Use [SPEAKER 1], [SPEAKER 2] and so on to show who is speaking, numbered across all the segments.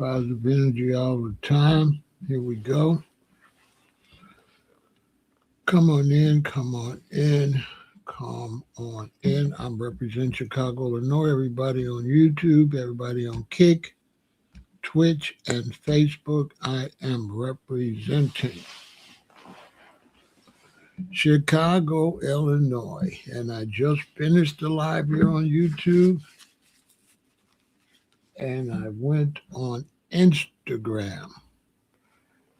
[SPEAKER 1] positive energy all the time. Here we go. Come on in, come on in, come on in. I'm representing Chicago, Illinois. Everybody on YouTube, everybody on Kick, Twitch, and Facebook. I am representing Chicago, Illinois. And I just finished the live here on YouTube. And I went on Instagram.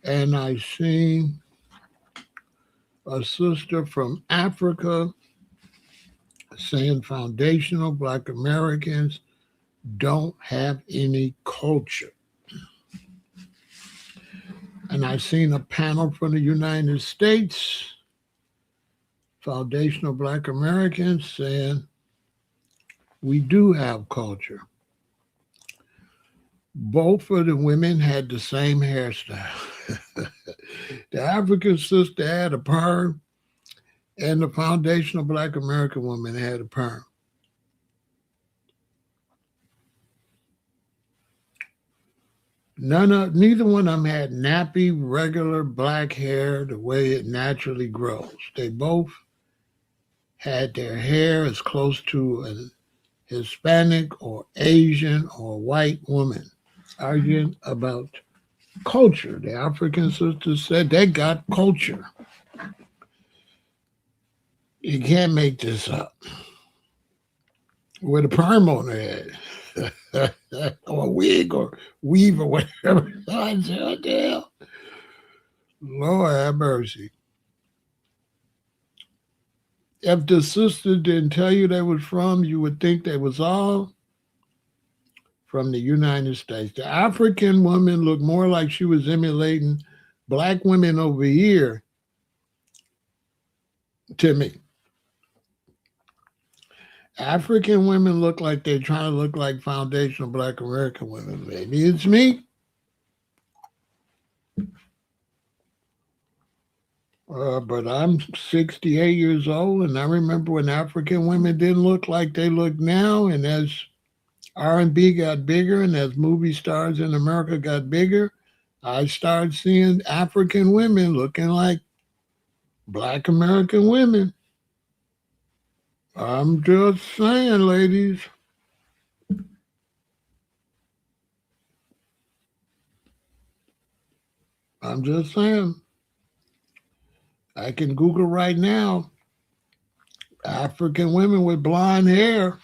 [SPEAKER 1] And I seen a sister from Africa saying foundational Black Americans don't have any culture. And I seen a panel from the United States, foundational Black Americans, saying we do have culture. Both of the women had the same hairstyle. The African sister had a perm, and the foundational Black American woman had a perm. Neither one of them had nappy, regular black hair the way it naturally grows. They both had their hair as close to a Hispanic or Asian or white woman, arguing about culture. The African sister said they got culture. You can't make this up. With a perm on their head, or a wig or weave or whatever. I said, what the hell? Lord have mercy. If the sister didn't tell you they was from, you would think they was all from the United States. The African woman looked more like she was emulating Black women over here to me. African women look like they're trying to look like foundational Black American women. Maybe it's me. But I'm 68 years old, and I remember when African women didn't look like they look now. And as R&B got bigger, and as movie stars in America got bigger, I started seeing African women looking like Black American women. I'm just saying, ladies. I'm just saying. I can Google right now African women with blonde hair.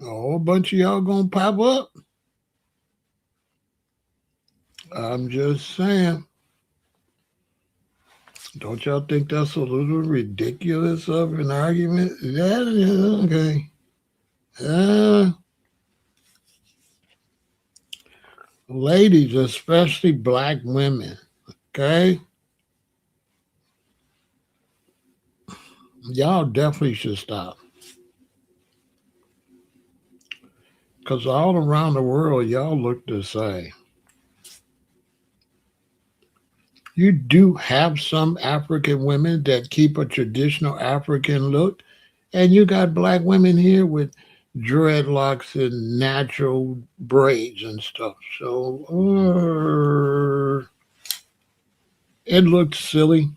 [SPEAKER 1] A whole bunch of y'all gonna pop up. I'm just saying. Don't y'all think that's a little ridiculous of an argument? That is okay. Ladies, especially Black women, okay? Y'all definitely should stop. Because all around the world, y'all look the same. You do have some African women that keep a traditional African look, and you got Black women here with dreadlocks and natural braids and stuff. So it looks silly,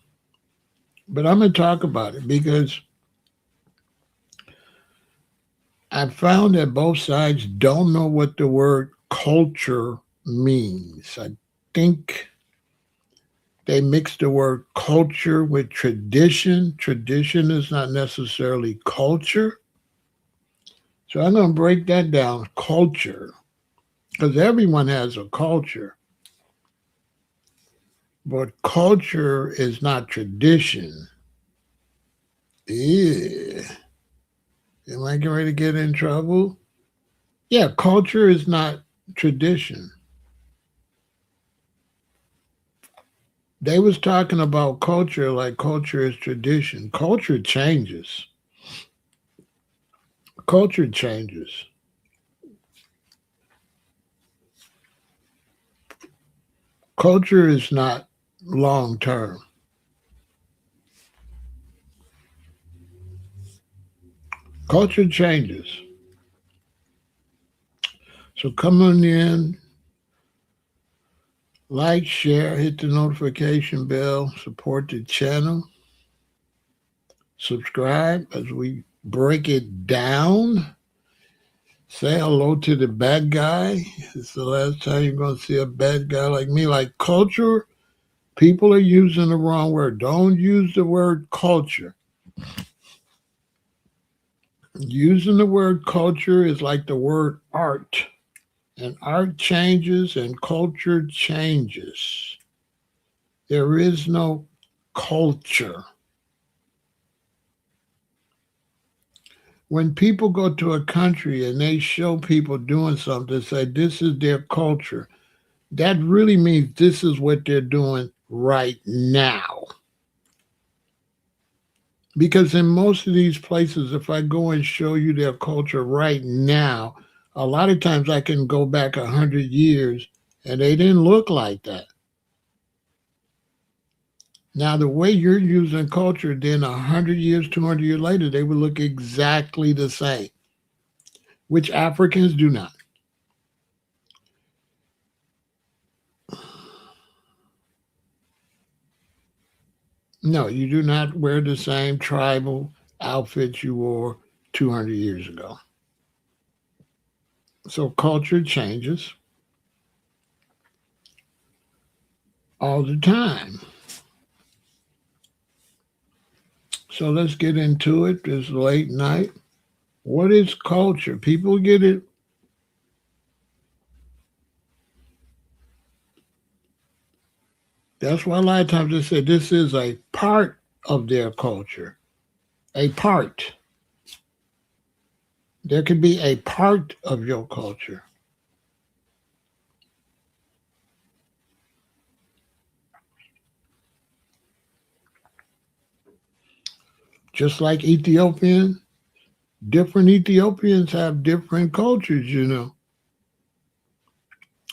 [SPEAKER 1] but I'm going to talk about it because I found that both sides don't know what the word culture means. I think they mix the word culture with tradition. Tradition is not necessarily culture. So I'm going to break that down, culture, because everyone has a culture. But culture is not tradition. Yeah. Am I getting ready to get in trouble? Yeah, culture is not tradition. They was talking about culture like culture is tradition. Culture changes. Culture changes. Culture is not long term. Culture changes. So come on in, Like, share, hit the notification bell, support the channel, subscribe as we break it down. Say hello to the bad guy. It's the last time you're going to see a bad guy like me. Like culture, people are using the wrong word. Don't use the word culture. Using the word culture is like the word art. And art changes and culture changes. There is no culture. When people go to a country and they show people doing something, say this is their culture, that really means this is what they're doing right now. Because in most of these places, if I go and show you their culture right now, a lot of times I can go back 100 years and they didn't look like that. Now, the way you're using culture, then 100 years, 200 years later, they would look exactly the same, which Africans do not. No, you do not wear the same tribal outfits you wore 200 years ago. So culture changes all the time. So let's get into it this late night. What is culture? People get it. That's why a lot of times they say this is a part of their culture. A part. There could be a part of your culture. Just like Ethiopian, different Ethiopians have different cultures.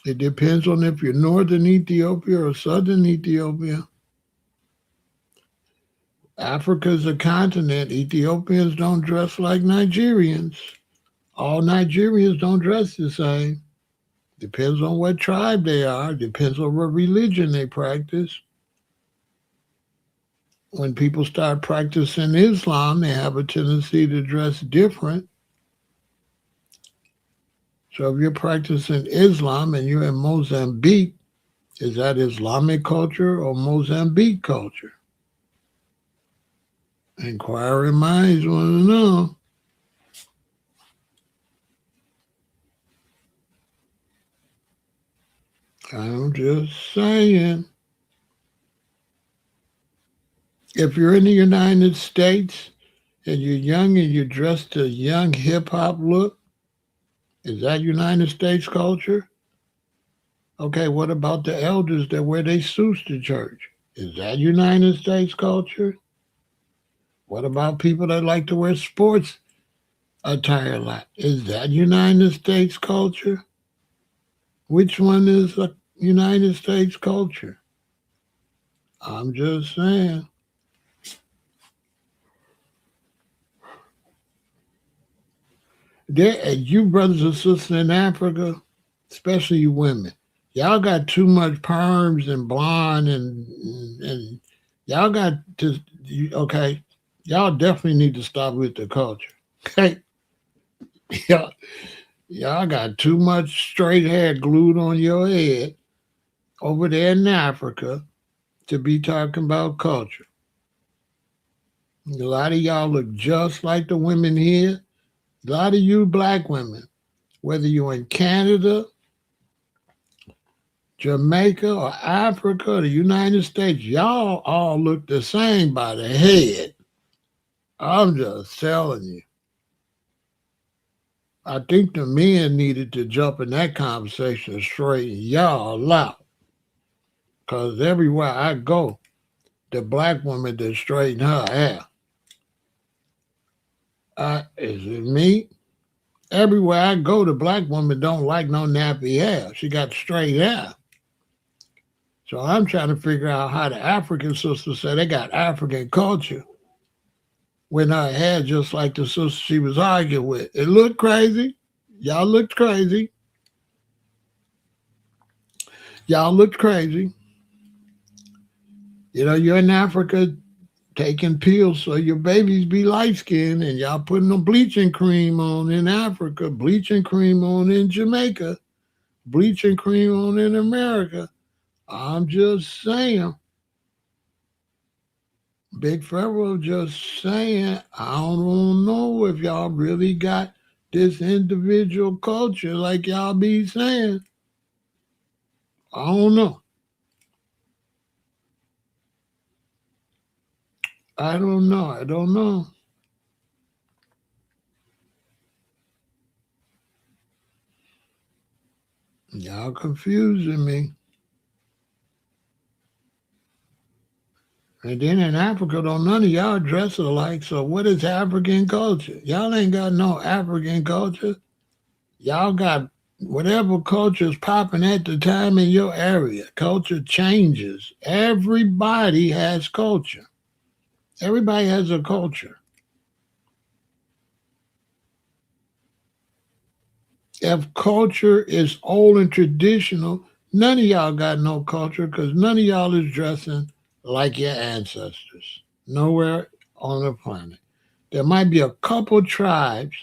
[SPEAKER 1] It depends on if you're northern Ethiopia or southern Ethiopia. Africa's a continent. Ethiopians don't dress like Nigerians. All Nigerians don't dress the same. Depends on what tribe they are. Depends on what religion they practice. When people start practicing Islam, they have a tendency to dress different. So if you're practicing Islam and you're in Mozambique, is that Islamic culture or Mozambique culture? Inquiring minds want to know. I'm just saying. If you're in the United States and you're young and you're dressed a young hip hop look, is that United States culture? Okay, what about the elders that wear their suits to church? Is that United States culture? What about people that like to wear sports attire a lot? Is that United States culture? Which one is a United States culture? I'm just saying. You brothers and sisters in Africa, especially you women, y'all got too much perms and blonde and y'all got to okay. Y'all definitely need to stop with the culture. Okay, y'all, y'all got too much straight hair glued on your head over there in Africa to be talking about culture. A lot of y'all look just like the women here. A lot of you black women, whether you're in Canada, Jamaica, or Africa, or the United States, y'all all look the same by the head. I'm just telling you. I think the men needed to jump in that conversation and straighten y'all out. Because everywhere I go, the black woman that straighten her hair. Is it me? Everywhere I go, the black woman don't like no nappy hair. She got straight hair. So I'm trying to figure out how the African sisters say they got African culture when her hair just like the sister she was arguing with. It looked crazy. Y'all looked crazy. Y'all looked crazy. You know, you're in Africa taking pills so your babies be light skinned, and y'all putting a bleaching cream on in Africa, bleaching cream on in Jamaica, bleaching cream on in America. I'm just saying. Big Pharaoh just saying, I don't know if y'all really got this individual culture like y'all be saying. I don't know. I don't know. I don't know. Y'all confusing me. And then in Africa, though, none of y'all dress alike. So what is African culture? Y'all ain't got no African culture. Y'all got whatever culture is popping at the time in your area. Culture changes. Everybody has culture. Everybody has a culture. If culture is old and traditional, none of y'all got no culture because none of y'all is dressing like your ancestors. Nowhere on the planet. There might be a couple tribes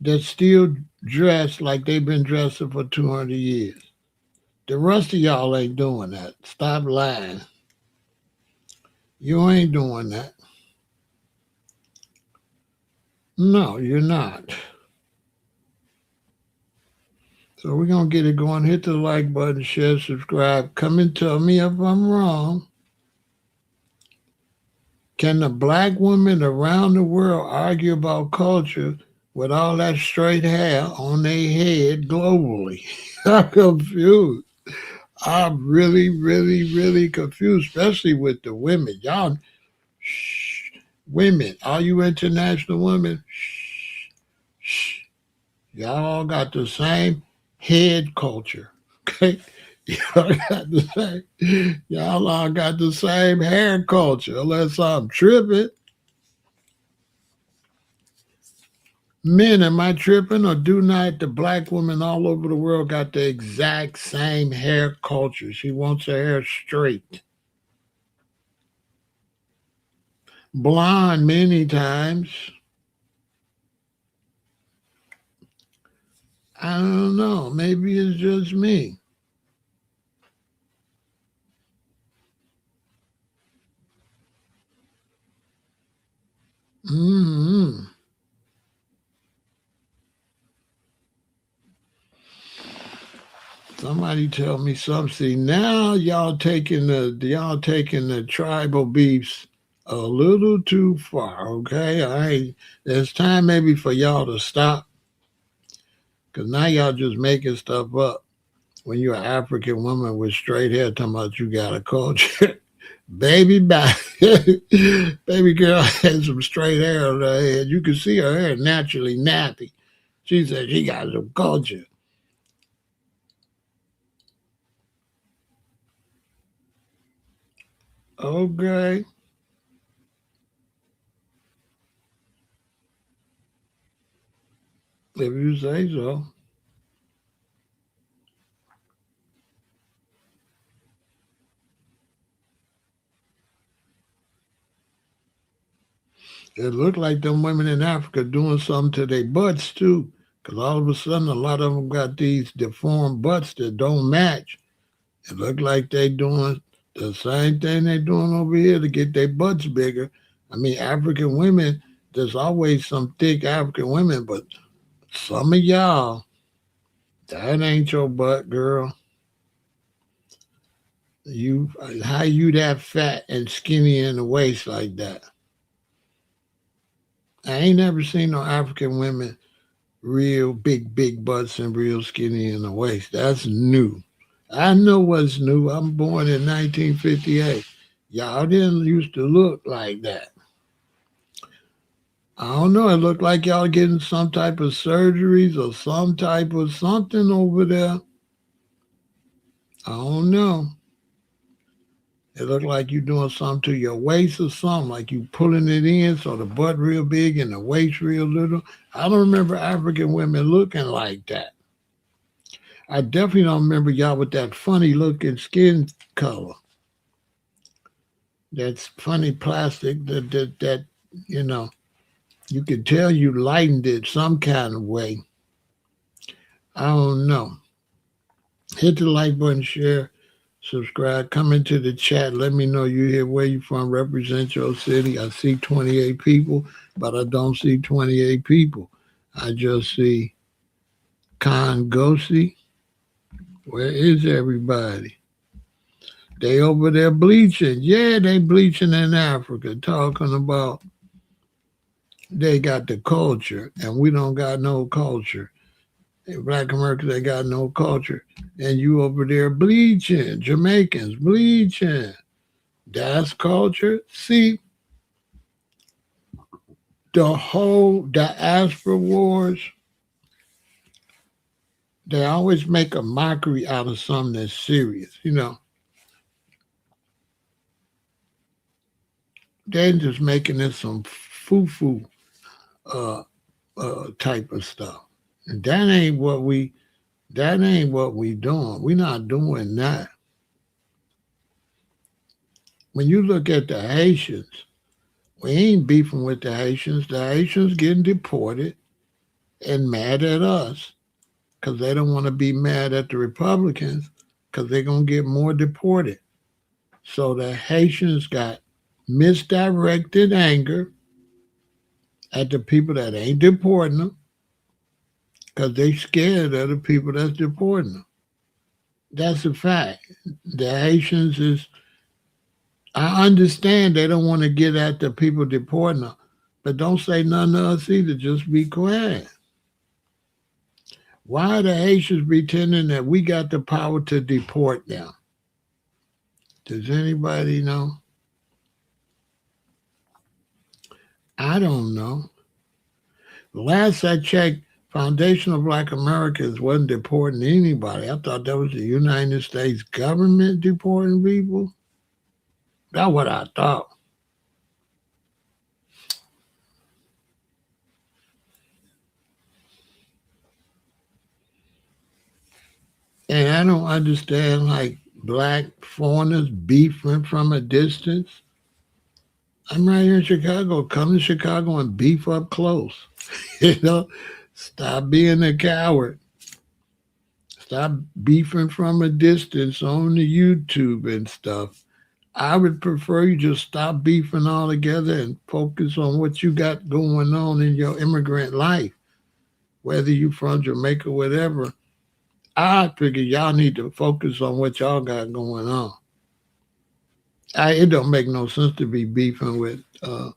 [SPEAKER 1] that still dress like they've been dressing for 200 years. The rest of y'all ain't doing that. Stop lying. You ain't doing that. No, you're not. So we're going to get it going. Hit the like button, share, subscribe. Come and tell me if I'm wrong. Can the black women around the world argue about culture with all that straight hair on their head globally? I'm confused. I'm really, really, really confused, especially with the women. Y'all, shh, women, all you international women, shh, shh, y'all all got the same head culture. Okay? Y'all all got the same hair culture, unless I'm tripping. Men, am I tripping or do not? The black women all over the world got the exact same hair culture. She wants her hair straight, blonde many times. I don't know. Maybe it's just me. Mm-hmm. Somebody tell me something. See, now y'all taking the tribal beefs a little too far. Okay, there's time maybe for y'all to stop because now y'all just making stuff up. When you're an African woman with straight hair, talking about you got a culture. Baby, bye. Baby girl had some straight hair on her head. You can see her hair naturally nappy. She said she got some culture. Okay, if you say so. It looked like them women in Africa doing something to their butts too. Because all of a sudden, a lot of them got these deformed butts that don't match. It looked like they doing the same thing they doing over here to get their butts bigger. I mean, African women, there's always some thick African women, but some of y'all, that ain't your butt, girl. You, how you that fat and skinny in the waist like that? I ain't never seen no African women real big butts and real skinny in the waist. That's new. I know what's new. I'm born in 1958. Y'all didn't used to look like that. I don't know. It looked like y'all getting some type of surgeries or some type of something over there. I don't know. It looked like you doing something to your waist or something, like you pulling it in so the butt real big and the waist real little. I don't remember African women looking like that. I definitely don't remember y'all with that funny looking skin color. That's funny plastic that you know, you could tell you lightened it some kind of way. I don't know. Hit the like button, share, subscribe, come into the chat. Let me know you here, where you from, represent your city. I see 28 people, but I don't see 28 people. I just see Congosi. Where is everybody? They over there bleaching. Yeah, they bleaching in Africa, talking about they got the culture and we don't got no culture. Black Americans, they got no culture. And you over there bleaching, Jamaicans bleaching. That's culture. See, the whole diaspora wars, they always make a mockery out of something that's serious. You know, they're just making this some foo-foo uh, type of stuff. And that ain't what we doing. We not doing that. When you look at the Haitians, we ain't beefing with the Haitians. The Haitians getting deported and mad at us because they don't want to be mad at the Republicans because they're going to get more deported. So the Haitians got misdirected anger at the people that ain't deporting them because they scared of the people that's deporting them. That's a fact. The Haitians is, I understand they don't want to get at the people deporting them, but don't say nothing to us either. Just be quiet. Why are the Haitians pretending that we got the power to deport them? Does anybody know? I don't know. Last I checked, Foundation of Black Americans wasn't deporting anybody. I thought that was the United States government deporting people. That's what I thought. And I don't understand like black foreigners beefing from a distance. I'm right here in Chicago. Come to Chicago and beef up close. You know, stop being a coward. Stop beefing from a distance on the YouTube and stuff. I would prefer you just stop beefing altogether and focus on what you got going on in your immigrant life, whether you from Jamaica, whatever. I figure y'all need to focus on what y'all got going on. It don't make no sense to be beefing with the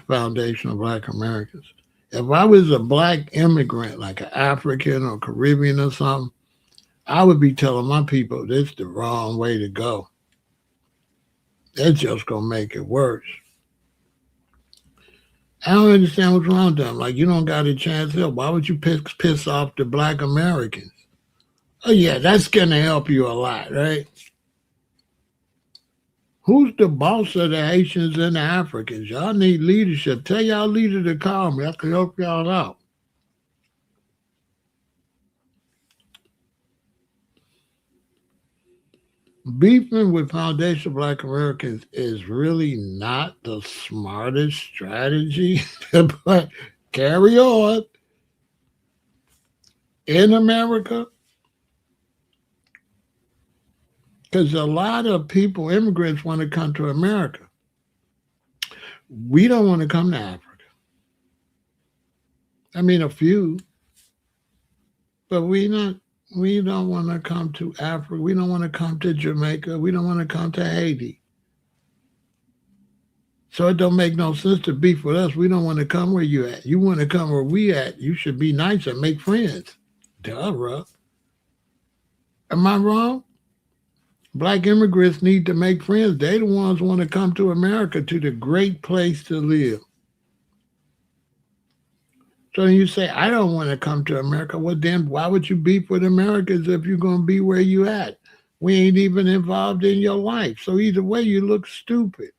[SPEAKER 1] Foundation of Black Americans. If I was a black immigrant, like an African or Caribbean or something, I would be telling my people this is the wrong way to go. That's just gonna make it worse. I don't understand what's wrong with them. Like you don't got a chance to help. Why would you piss off the black Americans? Oh yeah, that's gonna help you a lot, right? Who's the boss of the Haitians and the Africans? Y'all need leadership. Tell y'all leader to call me. I can help y'all out. Beefing with Foundation Black Americans is really not the smartest strategy, but carry on. In America, because a lot of people, immigrants, want to come to America. We don't want to come to Africa. I mean, a few, but we don't want to come to Africa. We don't want to come to Jamaica. We don't want to come to Haiti. So it don't make no sense to beef with us. We don't want to come where you at. You want to come where we at. You should be nice and make friends. Duh, bro. Am I wrong? Black immigrants need to make friends. They the ones want to come to America, to the great place to live. So you say, I don't want to come to America. Well, then why would you beef with Americans if you're going to be where you at? We ain't even involved in your life. So either way, you look stupid.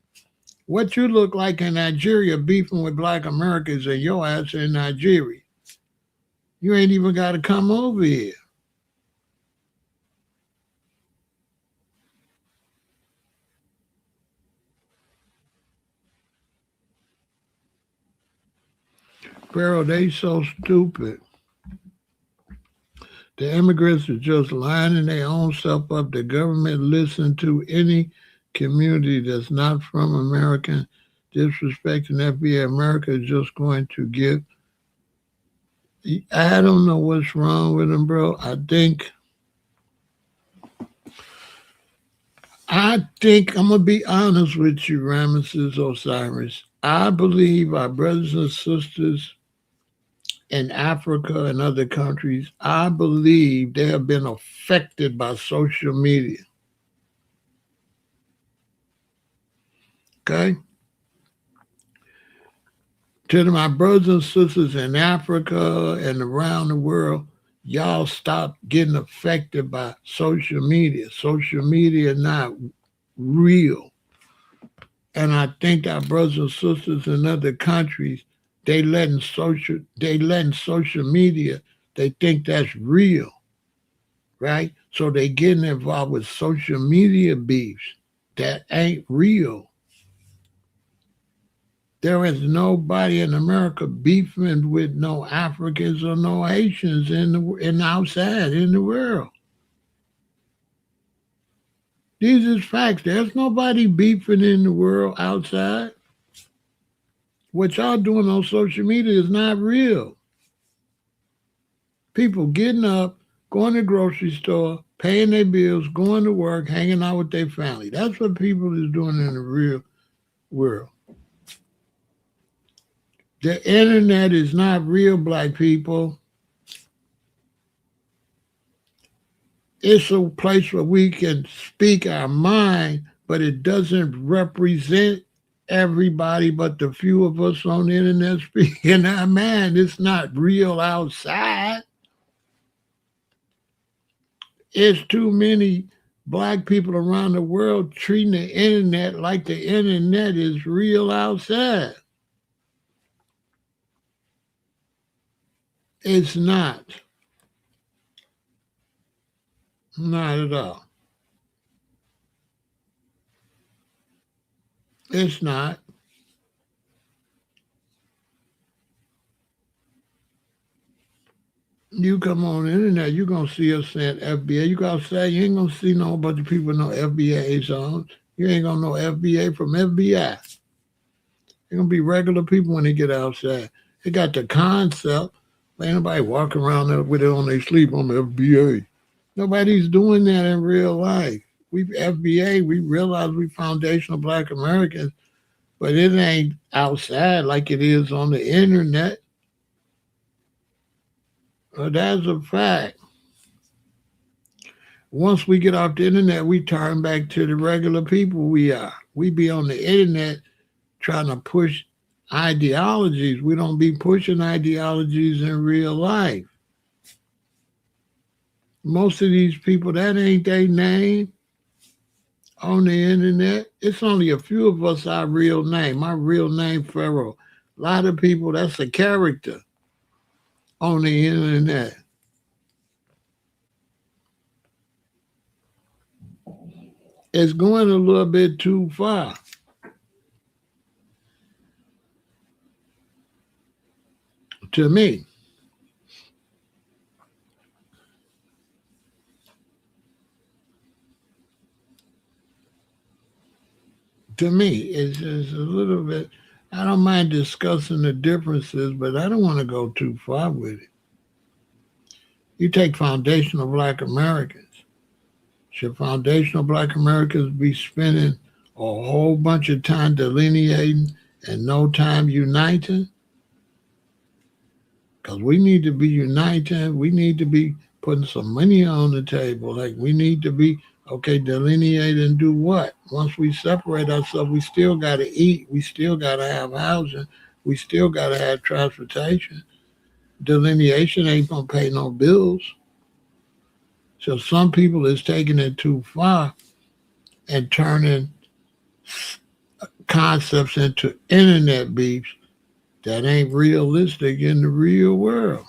[SPEAKER 1] What you look like in Nigeria beefing with black Americans and your ass in Nigeria. You ain't even got to come over here. Pharaoh, they so stupid. The immigrants are just lining their own self up. The government listen to any community that's not from American, disrespecting FBI. America is just going to give. I don't know what's wrong with them, bro. I think I'm gonna be honest with you, Ramesses Osiris. I believe our brothers and sisters in Africa and other countries, I believe they have been affected by social media. Okay? To my brothers and sisters in Africa and around the world, y'all stop getting affected by social media. Social media is not real. And I think our brothers and sisters in other countries, they letting social media, they think that's real, right? So they getting involved with social media beefs that ain't real. There is nobody in America beefing with no Africans or no Haitians in outside in the world. These is facts. There's nobody beefing in the world outside. What y'all doing on social media is not real. People getting up, going to the grocery store, paying their bills, going to work, hanging out with their family. That's what people is doing in the real world. The internet is not real, black people. It's a place where we can speak our mind, but it doesn't represent everybody but the few of us on the internet speaking our mind. It's not real outside. It's too many black people around the world treating the internet like the internet is real outside. It's not. Not at all. It's not. You come on the internet, you're gonna see us saying FBA. You gotta say you ain't gonna see no bunch of people no FBA zones. You ain't gonna know FBA from FBI. They're gonna be regular people when they get outside. They got the concept, but ain't nobody walking around there with it on their sleep on the FBA. Nobody's doing that in real life. We FBA, we realize we foundational black Americans, but it ain't outside like it is on the internet. That's a fact. Once we get off the internet, we turn back to the regular people we are. We be on the internet trying to push ideologies. We don't be pushing ideologies in real life. Most of these people, that ain't their name on the internet. It's only a few of us our real name. My real name, Pharaoh. A lot of people, that's a character on the internet. It's going a little bit too far. To me. It's a little bit. I don't mind discussing the differences, but I don't want to go too far with it. You take foundational black Americans. Should foundational black Americans be spending a whole bunch of time delineating and no time uniting? Because we need to be uniting. We need to be putting some money on the table. Like we need to be, okay, delineate and do what? Once we separate ourselves, we still got to eat. We still got to have housing. We still got to have transportation. Delineation ain't going to pay no bills. So some people is taking it too far and turning concepts into internet beefs that ain't realistic in the real world.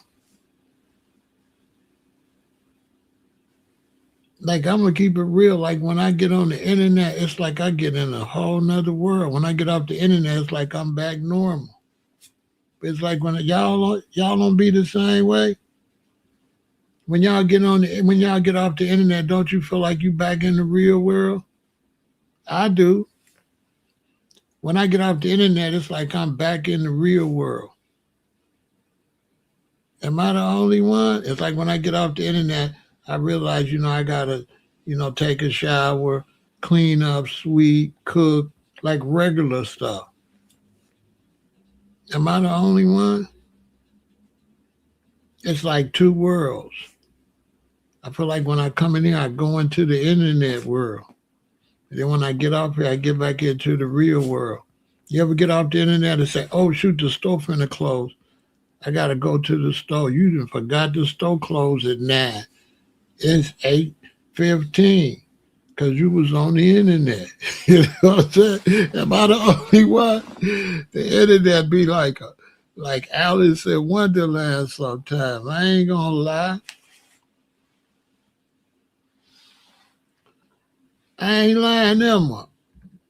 [SPEAKER 1] Like I'm gonna keep it real. Like when I get on the internet, it's like I get in a whole nother world. When I get off the internet, it's like I'm back normal. It's like when y'all don't be the same way. When y'all get off the internet, don't you feel like you back in the real world? I do. When I get off the internet, it's like I'm back in the real world. Am I the only one? It's like when I get off the internet, I realize, I gotta, take a shower, clean up, sweep, cook, like regular stuff. Am I the only one? It's like two worlds. I feel like when I come in here, I go into the internet world. And then when I get off here, I get back into the real world. You ever get off the internet and say, oh, shoot, the store finna close. I got to go to the store. You done forgot the store closed at 9. It's 8:15 because you was on the internet. You know what I'm saying? Am I the only one? The internet be like Alice in Wonderland sometimes. I ain't going to lie. I ain't lying, Emma.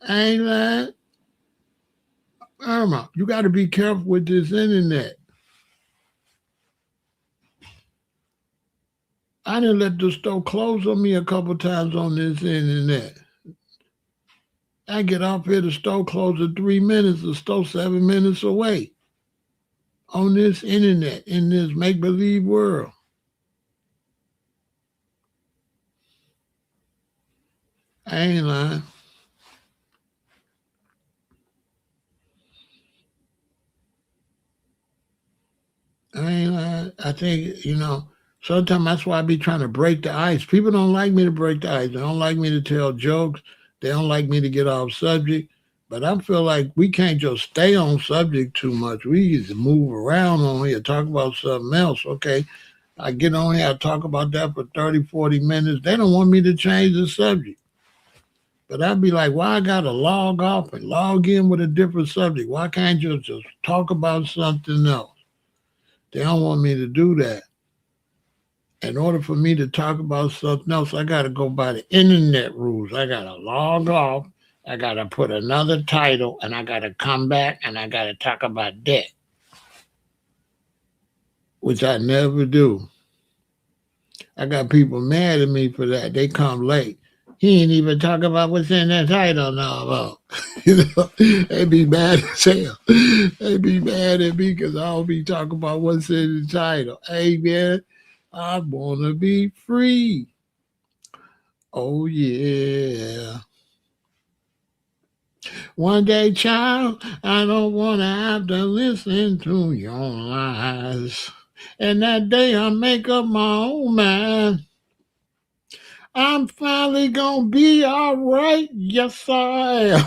[SPEAKER 1] I ain't lying. Irma, you got to be careful with this internet. I didn't let the store close on me a couple times on this internet. I get off here, the store closed in 3 minutes, the store 7 minutes away. On this internet, in this make believe world. I ain't lying. I ain't lying. I think, sometimes that's why I be trying to break the ice. People don't like me to break the ice. They don't like me to tell jokes. They don't like me to get off subject. But I feel like we can't just stay on subject too much. We just move around on here, talk about something else. Okay, I get on here, I talk about that for 30, 40 minutes. They don't want me to change the subject. But I'd be like, why I gotta log off and log in with a different subject? Why can't you just talk about something else? They don't want me to do that. In order for me to talk about something else, I gotta go by the internet rules. I gotta log off. I gotta put another title, and I gotta come back and I gotta talk about that, which I never do. I got people mad at me for that. They come late. He ain't even talk about what's in that title no more. They be mad as hell. They be mad at me because I don't be talking about what's in the title. Hey man, I wanna be free. Oh yeah. One day, child, I don't wanna have to listen to your lies. And that day I make up my own mind. I'm finally gonna be all right. Yes, I am.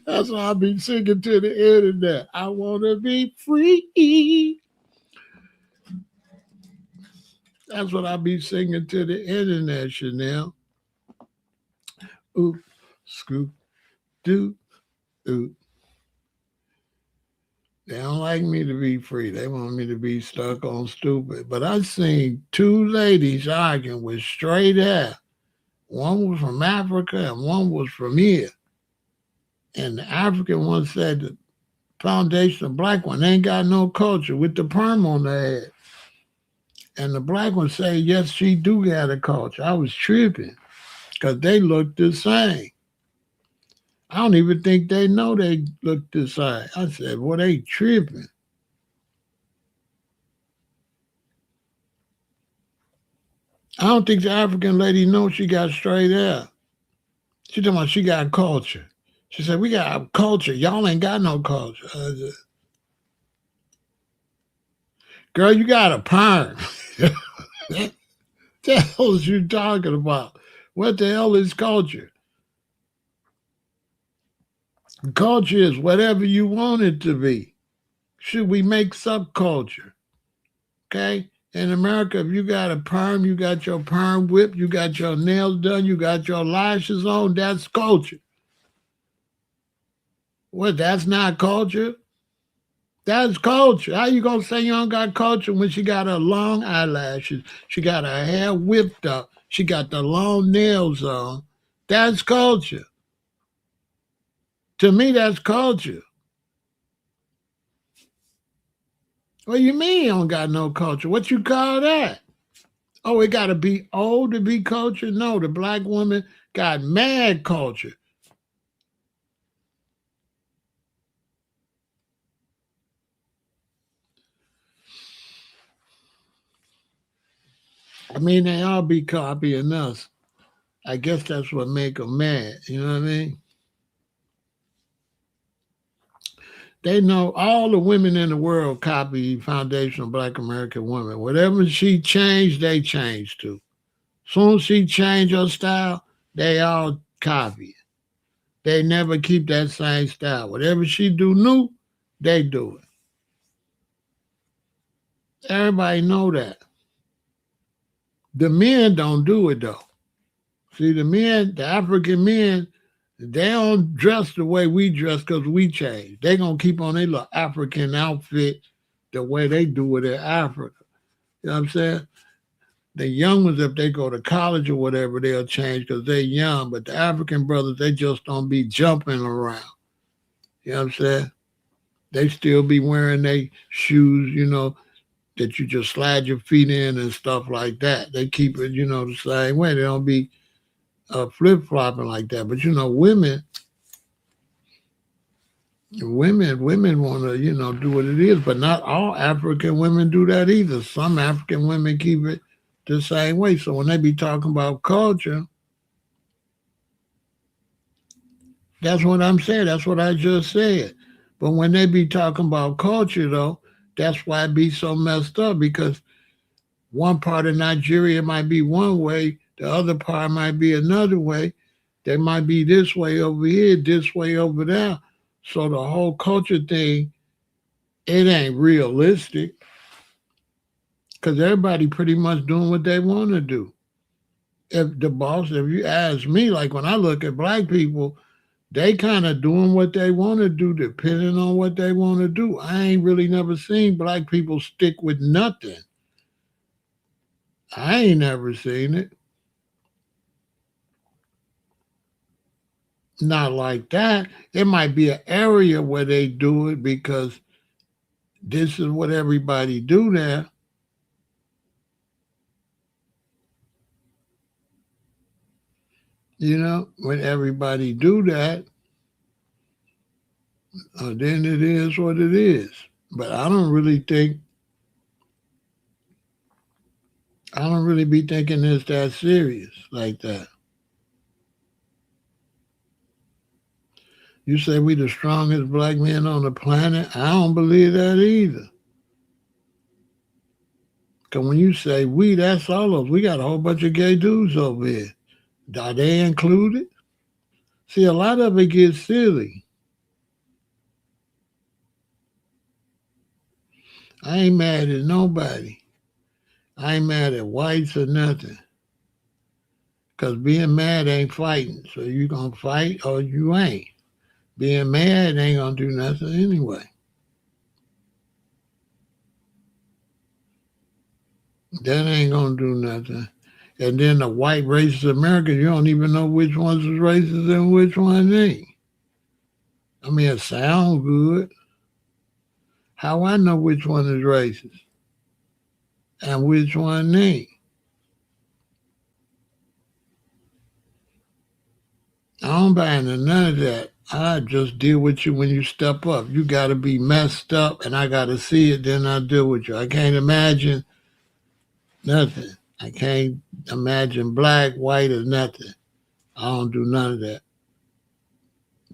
[SPEAKER 1] That's why I be singing to the internet. I wanna be free. That's what I be singing to the internet, Chanel. Oop, scoop, doo, oop. They don't like me to be free. They want me to be stuck on stupid. But I seen two ladies arguing with straight hair. One was from Africa and one was from here. And the African one said the foundation of black one ain't got no culture with the perm on their head. And the black one say, yes, she do got a culture. I was tripping because they look the same. I don't even think they know they look the same. I said, well, they tripping. I don't think the African lady knows she got straight hair. She talking about she got culture. She said, we got culture. Y'all ain't got no culture. I said, girl, you got a perm. What the hell is you talking about? What the hell is culture? Culture is whatever you want it to be. Should we make subculture? Okay? In America, if you got a perm, you got your perm whip, you got your nails done, you got your lashes on, that's culture. What, that's not culture? That's culture. How you gonna say you don't got culture when she got her long eyelashes, she got her hair whipped up, she got the long nails on? That's culture. To me, that's culture. What you mean you don't got no culture? What you call that? Oh, it got to be old to be culture? No, the black woman got mad culture. I mean, they all be copying us. I guess that's what make them mad. You know what I mean? They know all the women in the world copy foundational black American woman. Whatever she changed, they changed too. Soon as she changed her style, they all copy it. They never keep that same style. Whatever she do new, they do it. Everybody know that. The men don't do it though. See, the men, the African men, they don't dress the way we dress because we changed. They gonna keep on their little African outfit the way they do it in Africa. You know what I'm saying? The young ones, if they go to college or whatever, they'll change because they're young. But the African brothers, they just don't be jumping around. You know what I'm saying? They still be wearing their shoes, that you just slide your feet in and stuff like that. They keep it, the same way. They don't be flip flopping like that. But women want to, do what it is. But not all African women do that either. Some African women keep it the same way. So when they be talking about culture, that's what I'm saying. That's what I just said. But when they be talking about culture, though, that's why it be so messed up because one part of Nigeria might be one way, the other part might be another way. They might be this way over here, this way over there. So the whole culture thing, it ain't realistic because everybody pretty much doing what they want to do. If you ask me, like when I look at black people, they kind of doing what they want to do depending on what they want to do. I ain't really never seen black people stick with nothing. I ain't never seen it. Not like that. It might be an area where they do it because this is what everybody do there. When everybody do that, then it is what it is. But I don't really be thinking it's that serious like that. You say we the strongest black men on the planet? I don't believe that either. Because when you say we, that's all of us. We got a whole bunch of gay dudes over here. Are they included? See, a lot of it gets silly. I ain't mad at nobody. I ain't mad at whites or nothing. Because being mad ain't fighting. So you going to fight or you ain't. Being mad ain't going to do nothing anyway. That ain't going to do nothing. And then the white racist Americans, you don't even know which ones is racist and which ones ain't. I mean, it sounds good. How I know which one is racist and which one ain't? I don't buy into none of that. I just deal with you when you step up. You got to be messed up, and I got to see it, then I deal with you. I can't imagine nothing. I can't imagine black, white, or nothing. I don't do none of that.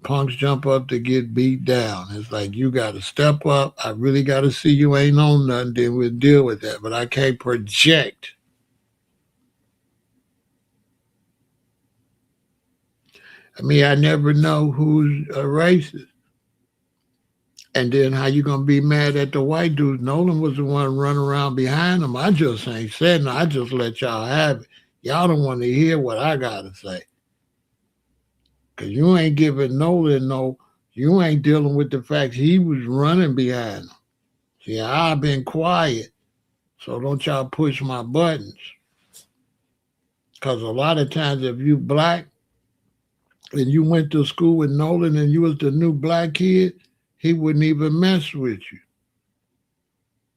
[SPEAKER 1] Punks jump up to get beat down. It's like you got to step up. I really got to see you ain't on nothing. Then we'll deal with that. But I can't project. I mean, I never know who's a racist. And then how you gonna be mad at the white dude? Nolan was the one running around behind him. I just ain't said no. I just let y'all have it. Y'all don't want to hear what I gotta say. Cause you ain't giving Nolan no. You ain't dealing with the fact he was running behind him. Yeah, I've been quiet, so don't y'all push my buttons. Because a lot of times, if you black and you went to school with Nolan and you was the new black kid, he wouldn't even mess with you.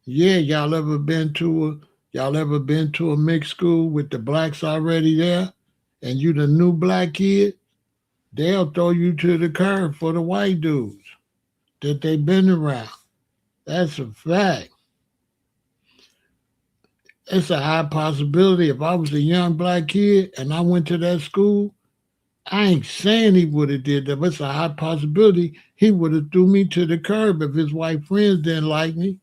[SPEAKER 1] Yeah, y'all ever been to a mixed school with the blacks already there, and you the new black kid? They'll throw you to the curb for the white dudes that they been around. That's a fact. It's a high possibility. If I was a young black kid and I went to that school, I ain't saying he would have did that, but it's a high possibility he would have threw me to the curb if his white friends didn't like me.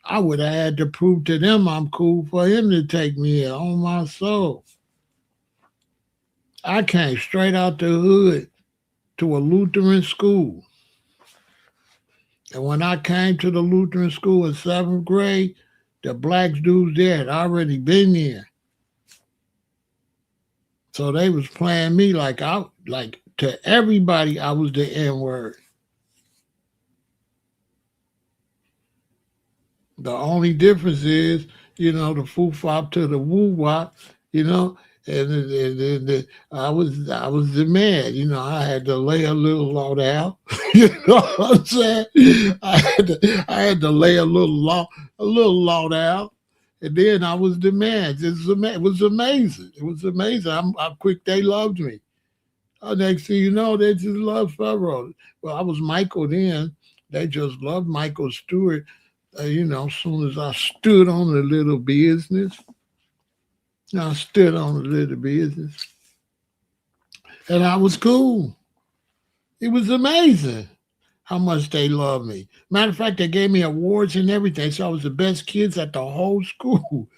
[SPEAKER 1] I would have had to prove to them I'm cool for him to take me in on my soul. I came straight out the hood to a Lutheran school. And when I came to the Lutheran school in seventh grade, the black dudes there had already been there. So they was playing me like to everybody I was the N word. The only difference is, the foo fop to the woo wop, you know, and I was the man, I had to lay a little low down. You know what I'm saying? I had to lay a little low down. And then I was the man. It was amazing. It was amazing. How quick they loved me. Next thing you know, they just loved Pharaoh. Well, I was Michael then. They just loved Michael Stewart. As soon as I stood on the little business, I stood on the little business, and I was cool. It was amazing how much they loved me. Matter of fact, they gave me awards and everything. So I was the best kids at the whole school.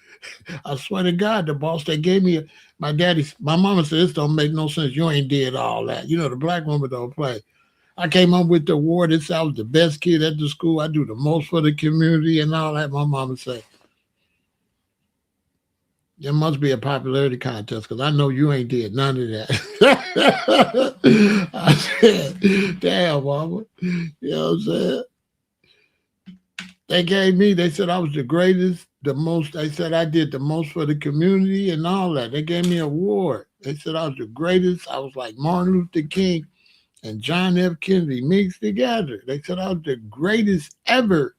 [SPEAKER 1] I swear to God, the boss they gave me, my mama said, this don't make no sense. You ain't did all that. The black woman don't play. I came up with the award. It said I was the best kid at the school. I do the most for the community and all that. My mama said, there must be a popularity contest because I know you ain't did none of that. I said, damn, mama. You know what I'm saying? They said I was the greatest, the most. They said I did the most for the community and all that. They gave me an award. They said I was the greatest. I was like Martin Luther King and John F. Kennedy mixed together. They said I was the greatest ever.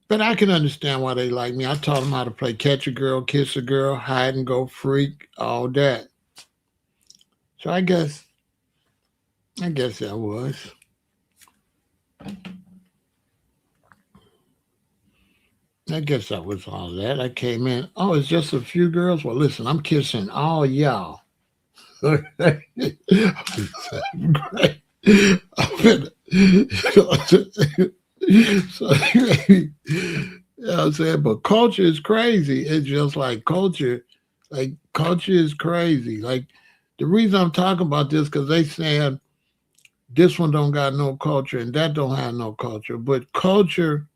[SPEAKER 1] But I can understand why they like me. I taught them how to play catch a girl, kiss a girl, hide and go freak, all that. So I guess that was. I guess that was all that. I came in. Oh, it's just a few girls. Well, listen, I'm kissing all y'all. Great. So, you know what I'm saying? But culture is crazy. It's just like culture is crazy. Like the reason I'm talking about this because they saying this one don't got no culture and that don't have no culture. But culture,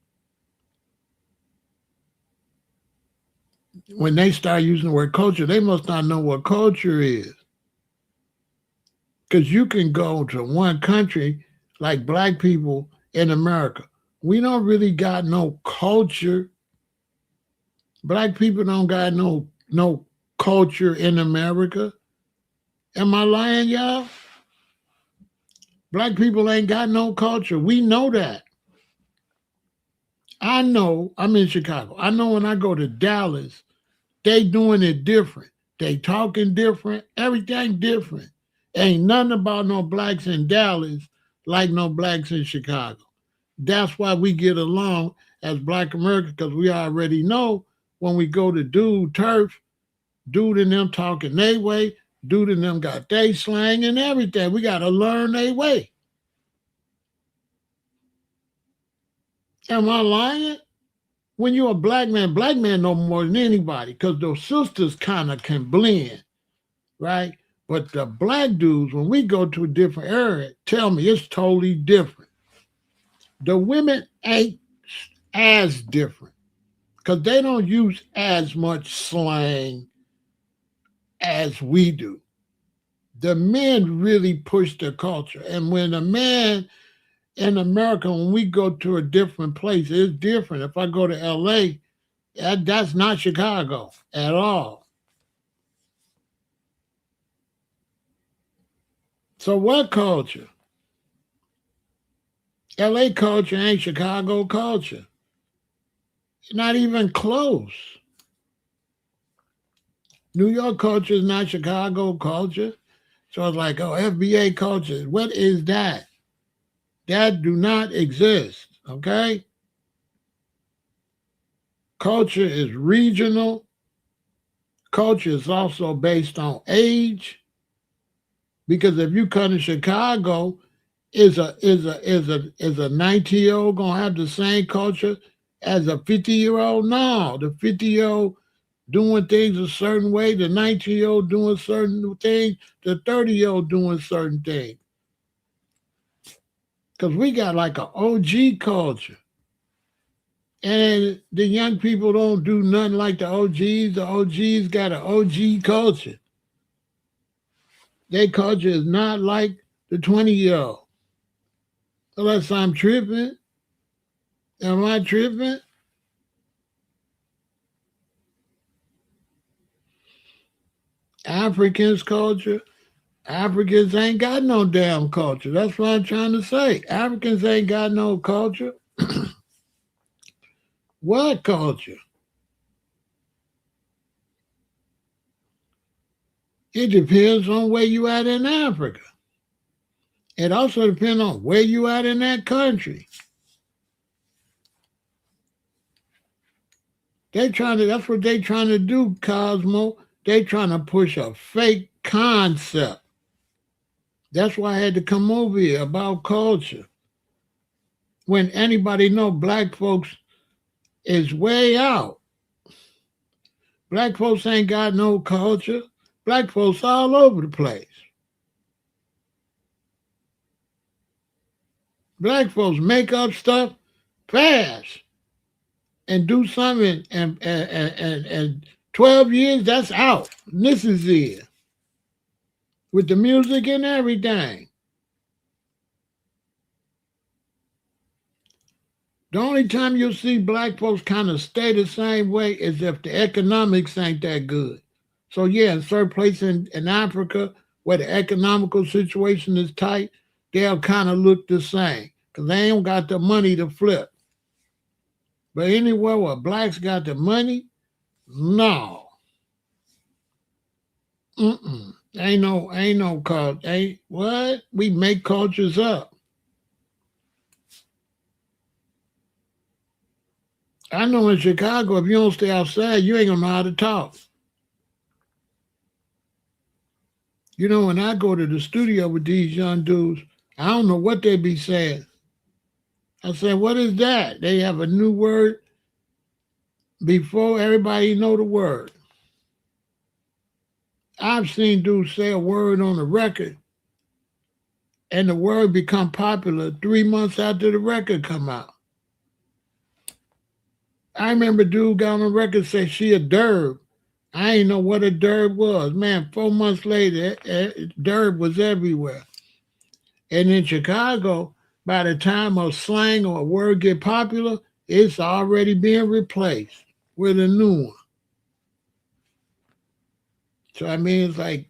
[SPEAKER 1] when they start using the word culture, they must not know what culture is. Because you can go to one country like black people in America. We don't really got no culture. Black people don't got no culture in America. Am I lying, y'all? Black people ain't got no culture. We know that. I know I'm in Chicago. I know when I go to Dallas, they doing it different. They talking different, everything different. Ain't nothing about no blacks in Dallas like no blacks in Chicago. That's why we get along as black Americans, because we already know when we go to turf, dude and them talking their way, dude and them got their slang and everything. We got to learn their way. Am I lying? When you're a black man know more than anybody because those sisters kind of can blend, right? But the black dudes, when we go to a different area, tell me it's totally different. The women ain't as different because they don't use as much slang as we do. The men really push the culture. And when a man in America, when we go to a different place, it's different. If I go to LA, that's not Chicago at all. So what culture? LA culture ain't Chicago culture. It's not even close. New York culture is not Chicago culture. So it's like, oh, FBA culture. What is that? That do not exist. Okay? Culture is regional. Culture is also based on age. Because if you come to Chicago, is a 90-year-old gonna have the same culture as a 50-year-old? No, the 50-year-old doing things a certain way, the 19-year-old doing certain things, the 30-year-old doing certain things. Because we got like an OG culture. And the young people don't do nothing like the OGs. The OGs got an OG culture. Their culture is not like the 20-year-old. Unless I'm tripping. Am I tripping? Africans' culture. Africans ain't got no damn culture. That's what I'm trying to say. Africans ain't got no culture. What culture? It depends on where you at in Africa. It also depends on where you at in that country. That's what they trying to do, Cosmo. They trying to push a fake concept. That's why I had to come over here about culture. When anybody know black folks is way out. Black folks ain't got no culture. Black folks all over the place. Black folks make up stuff fast and do something and 12 years, that's out. And this is it. With the music and everything. The only time you'll see black folks kind of stay the same way is if the economics ain't that good. So yeah, in certain places in Africa where the economical situation is tight, they'll kind of look the same because they ain't got the money to flip. But anywhere where blacks got the money, no. Ain't no culture. Ain't what? We make cultures up. I know in Chicago, if you don't stay outside, you ain't gonna know how to talk. You know, when I go to the studio with these young dudes, I don't know what they be saying. I said, what is that? They have a new word before everybody know the word. I've seen dudes say a word on the record and the word become popular 3 months after the record come out. I remember dude got on the record say she a derb. I ain't know what a derb was. Man, 4 months later, derb was everywhere. And in Chicago, by the time a slang or a word get popular, it's already being replaced with a new one. So I mean, it's like,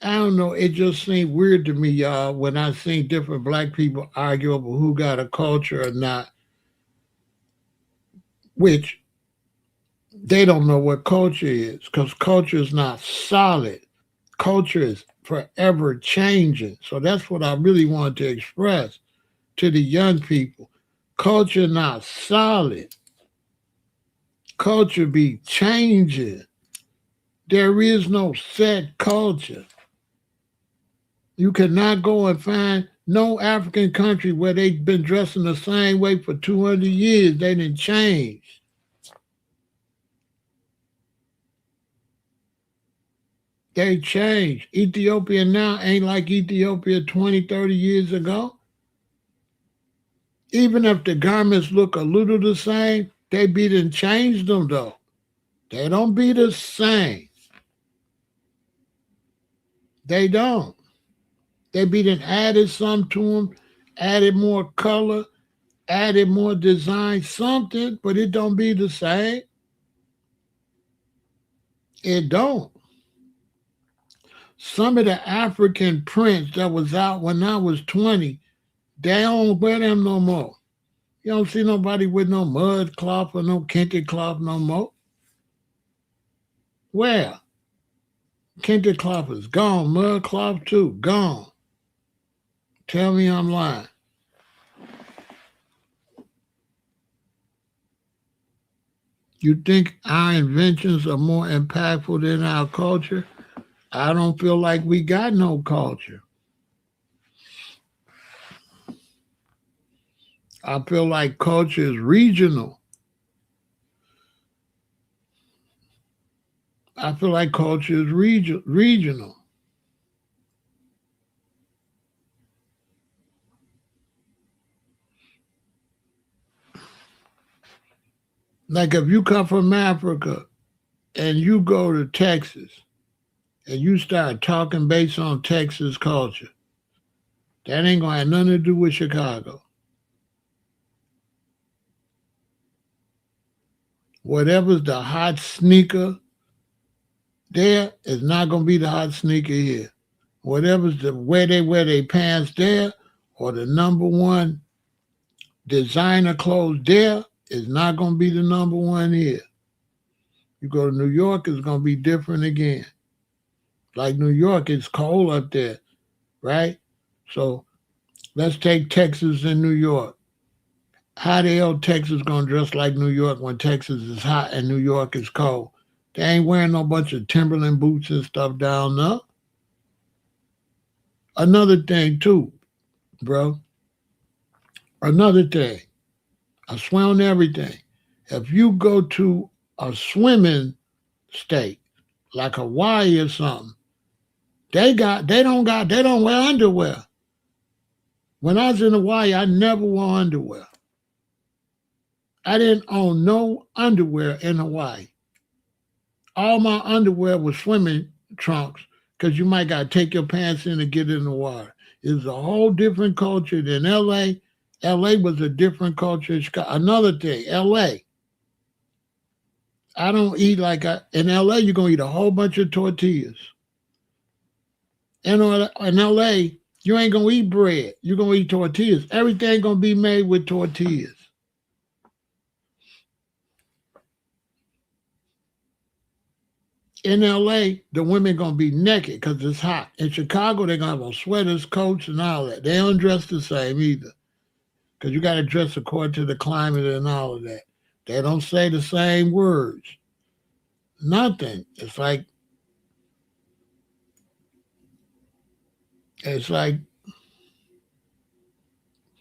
[SPEAKER 1] I don't know. It just seemed weird to me, y'all, when I seen different black people argue over who got a culture or not, which they don't know what culture is because culture is not solid. Culture is forever changing. So that's what I really wanted to express to the young people. Culture not solid. Culture be changing. There is no set culture. You cannot go and find no African country where they've been dressing the same way for 200 years. They didn't change. They changed. Ethiopia now ain't like Ethiopia 20, 30 years ago. Even if the garments look a little the same, they be done changed them though. They don't be the same. They don't. They be done added some to them added more color, added more design, something, but it don't be the same. It don't. Some of the African prints that was out when I was 20, they don't wear them no more. You don't see nobody with no mud cloth or no kente cloth no more. Where? Kente cloth is gone. Mud cloth too, gone. Tell me I'm lying. You think our inventions are more impactful than our culture? I don't feel like we got no culture. I feel like culture is regional. I feel like culture is regional. Like if you come from Africa and you go to Texas and you start talking based on Texas culture, that ain't gonna have nothing to do with Chicago. Whatever's the hot sneaker there is not gonna be the hot sneaker here. Whatever's the where they wear their pants there or the number one designer clothes there is not gonna be the number one here. You go to New York, it's gonna be different again. Like New York, it's cold up there, right? So let's take Texas and New York. How the hell Texas gonna dress like New York when Texas is hot and New York is cold? They ain't wearing no bunch of Timberland boots and stuff down there. Another thing too, bro. Another thing. I swear on everything. If you go to a swimming state like Hawaii or something, they don't wear underwear. When I was in Hawaii, I never wore underwear. I didn't own no underwear in Hawaii. All my underwear was swimming trunks because you might got to take your pants in to get in the water. It's a whole different culture than LA. LA was a different culture. Another thing, LA. I don't eat in LA, you're going to eat a whole bunch of tortillas. In LA, you ain't going to eat bread. You're going to eat tortillas. Everything going to be made with tortillas. In LA, the women going to be naked because it's hot. In Chicago, they're going to have on sweaters, coats, and all that. They don't dress the same either because you got to dress according to the climate and all of that. They don't say the same words. Nothing. It's like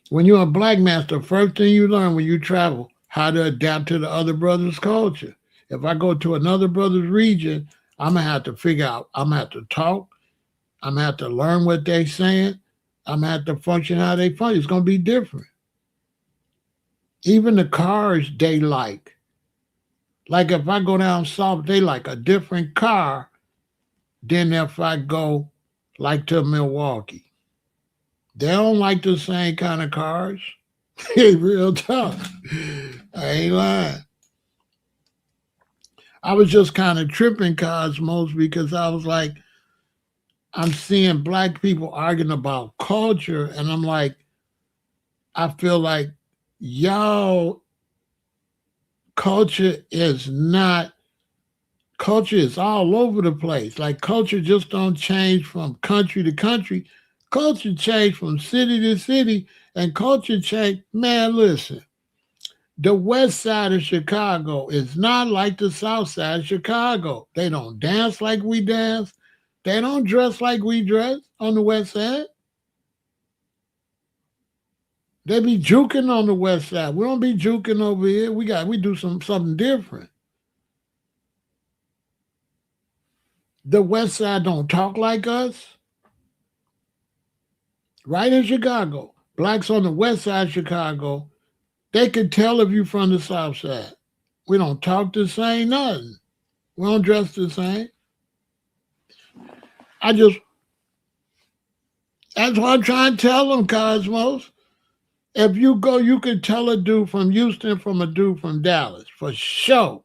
[SPEAKER 1] when you're a black man, the first thing you learn when you travel, how to adapt to the other brother's culture. If I go to another brother's region, I'm going to have to figure out, I'm going to have to talk, I'm going to have to learn what they're saying, I'm going to have to function how they function. It's going to be different. Even the cars they like. Like if I go down south, they like a different car than if I go like to Milwaukee. They don't like the same kind of cars. Real tough. I ain't lying. I was just kind of tripping, Cosmos, because I was like, I'm seeing black people arguing about culture, and I'm like, I feel like y'all culture is all over the place. Like culture just don't change from country to country. Culture change from city to city, and culture change. Man, listen, the west side of Chicago is not like the south side of Chicago. They don't dance like we dance. They don't dress like we dress on the west side. They be juking on the west side. We don't be juking over here. We do something different. The west side don't talk like us. Right in Chicago, blacks on the west side of Chicago, they can tell if you from the south side. We don't talk the same, nothing. We don't dress the same. That's what I'm trying to tell them, Cosmos. If you go, you can tell a dude from Houston from a dude from Dallas for sure.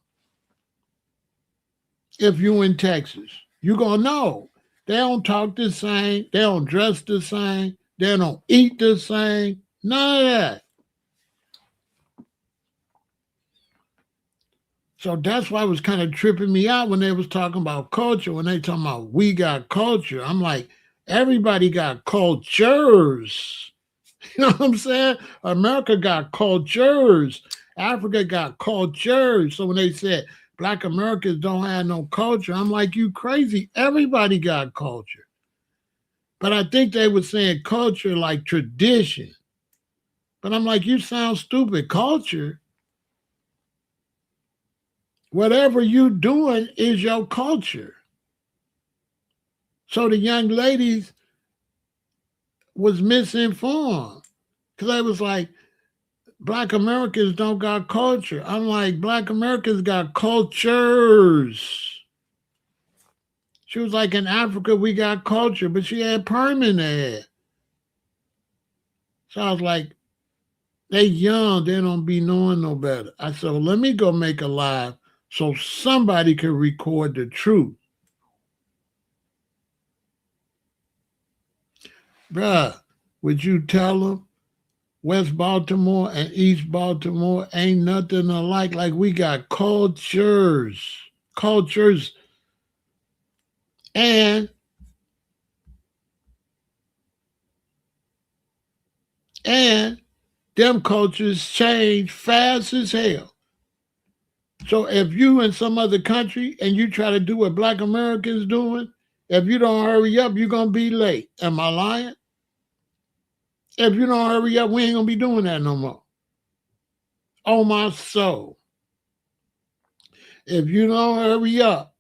[SPEAKER 1] If you in Texas, you gonna know. They don't talk the same. They don't dress the same. They don't eat the same. None of that. So that's why it was kind of tripping me out when they was talking about culture. When they talking about we got culture, I'm like, everybody got cultures. You know what I'm saying? America got cultures. Africa got cultures. So when they said Black Americans don't have no culture, I'm like, you crazy. Everybody got culture. But I think they were saying culture like tradition. But I'm like, you sound stupid. Culture, whatever you doing is your culture. So the young ladies was misinformed because they was like, Black Americans don't got culture. I'm like, Black Americans got cultures. She was like, in Africa, we got culture, but she had perm in her head. So I was like, they young, they don't be knowing no better. I said, well, let me go make a live so somebody can record the truth. Bruh, would you tell them West Baltimore and East Baltimore ain't nothing alike? Like we got cultures. Cultures. And them cultures change fast as hell. So if you in some other country and you try to do what Black Americans doing, if you don't hurry up, you're gonna be late. Am I lying? If you don't hurry up, we ain't gonna be doing that no more. Oh my soul. If you don't hurry up,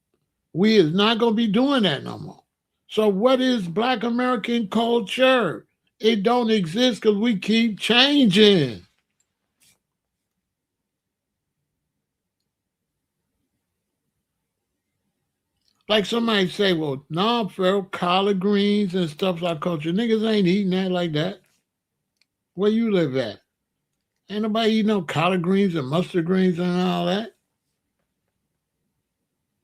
[SPEAKER 1] we is not gonna be doing that no more. So what is Black American culture? It don't exist because we keep changing. Like somebody say, well, no, Pharaoh, collard greens and stuff like culture. Niggas ain't eating that like that. Where you live at? Ain't nobody eating no collard greens and mustard greens and all that.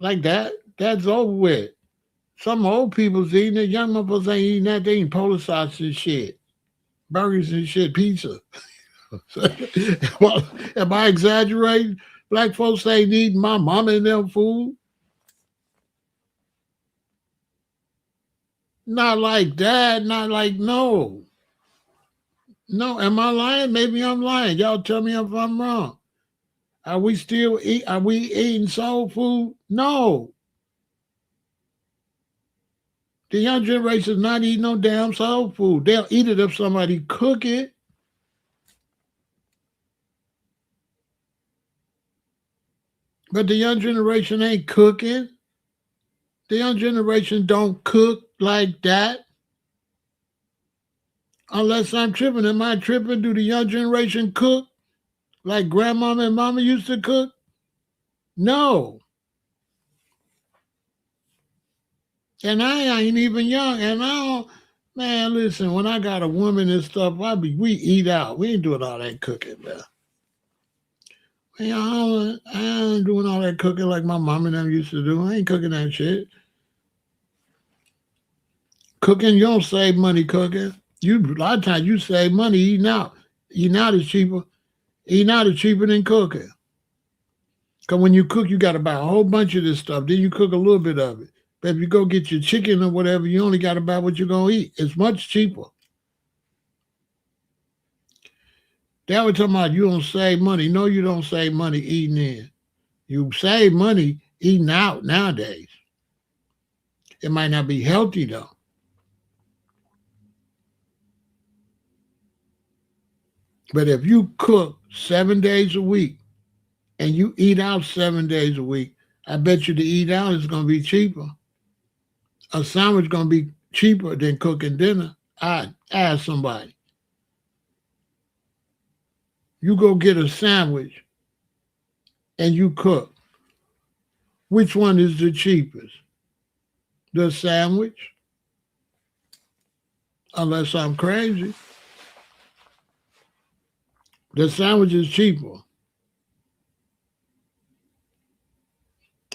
[SPEAKER 1] Like that. That's over with. Some old people's eating it. Young motherfuckers ain't eating that. They eating polar sauce and shit. Burgers and shit. Pizza. Am I exaggerating? Black folks ain't eating my mama and them food. Not like that. Not like, no. No, am I lying? Maybe I'm lying. Y'all tell me if I'm wrong. Are we still are we eating soul food? No. The young generation is not eating no damn soul food. They'll eat it if somebody cook it. But the young generation ain't cooking. The young generation don't cook like that. Unless I'm tripping. Am I tripping? Do the young generation cook like grandmama and mama used to cook? No. And I ain't even young. And I don't, man, listen, when I got a woman and stuff, we eat out. We ain't doing all that cooking, man. I ain't doing all that cooking like my mom and them used to do. I ain't cooking that shit. Cooking, you don't save money cooking. You a lot of times you save money eating out. Eating out is cheaper. Eating out is cheaper than cooking. Cause when you cook, you gotta buy a whole bunch of this stuff. Then you cook a little bit of it. But if you go get your chicken or whatever, you only gotta buy what you're gonna eat. It's much cheaper. They were talking about you don't save money. No, you don't save money eating in. You save money eating out nowadays. It might not be healthy though. But if you cook 7 days a week and you eat out 7 days a week, I bet you the eat out is going to be cheaper. A sandwich is going to be cheaper than cooking dinner. I ask somebody. You go get a sandwich and you cook. Which one is the cheapest? The sandwich? Unless I'm crazy. The sandwich is cheaper.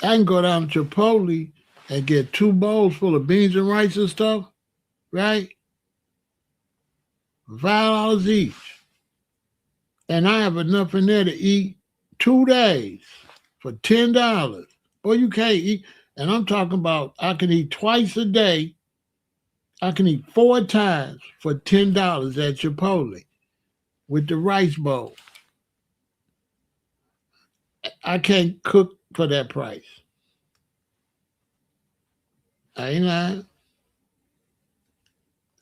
[SPEAKER 1] I can go down to Chipotle and get 2 bowls full of beans and rice and stuff, right? $5 each. And I have enough in there to eat 2 days for $10. Boy, you can't eat. And I'm talking about I can eat twice a day. I can eat 4 times for $10 at Chipotle with the rice bowl. I can't cook for that price. I ain't lying.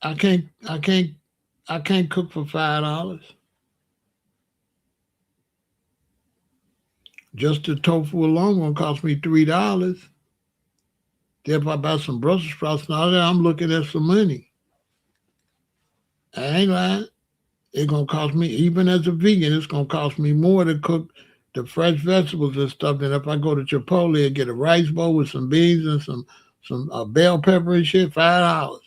[SPEAKER 1] I can't I can't I can't cook for $5. Just the tofu alone gonna cost me $3. Then if I buy some Brussels sprouts and all that, I'm looking at some money. I ain't lying. It's gonna cost me, even as a vegan, it's gonna cost me more to cook the fresh vegetables and stuff than if I go to Chipotle and get a rice bowl with some beans and some bell pepper and shit. $5.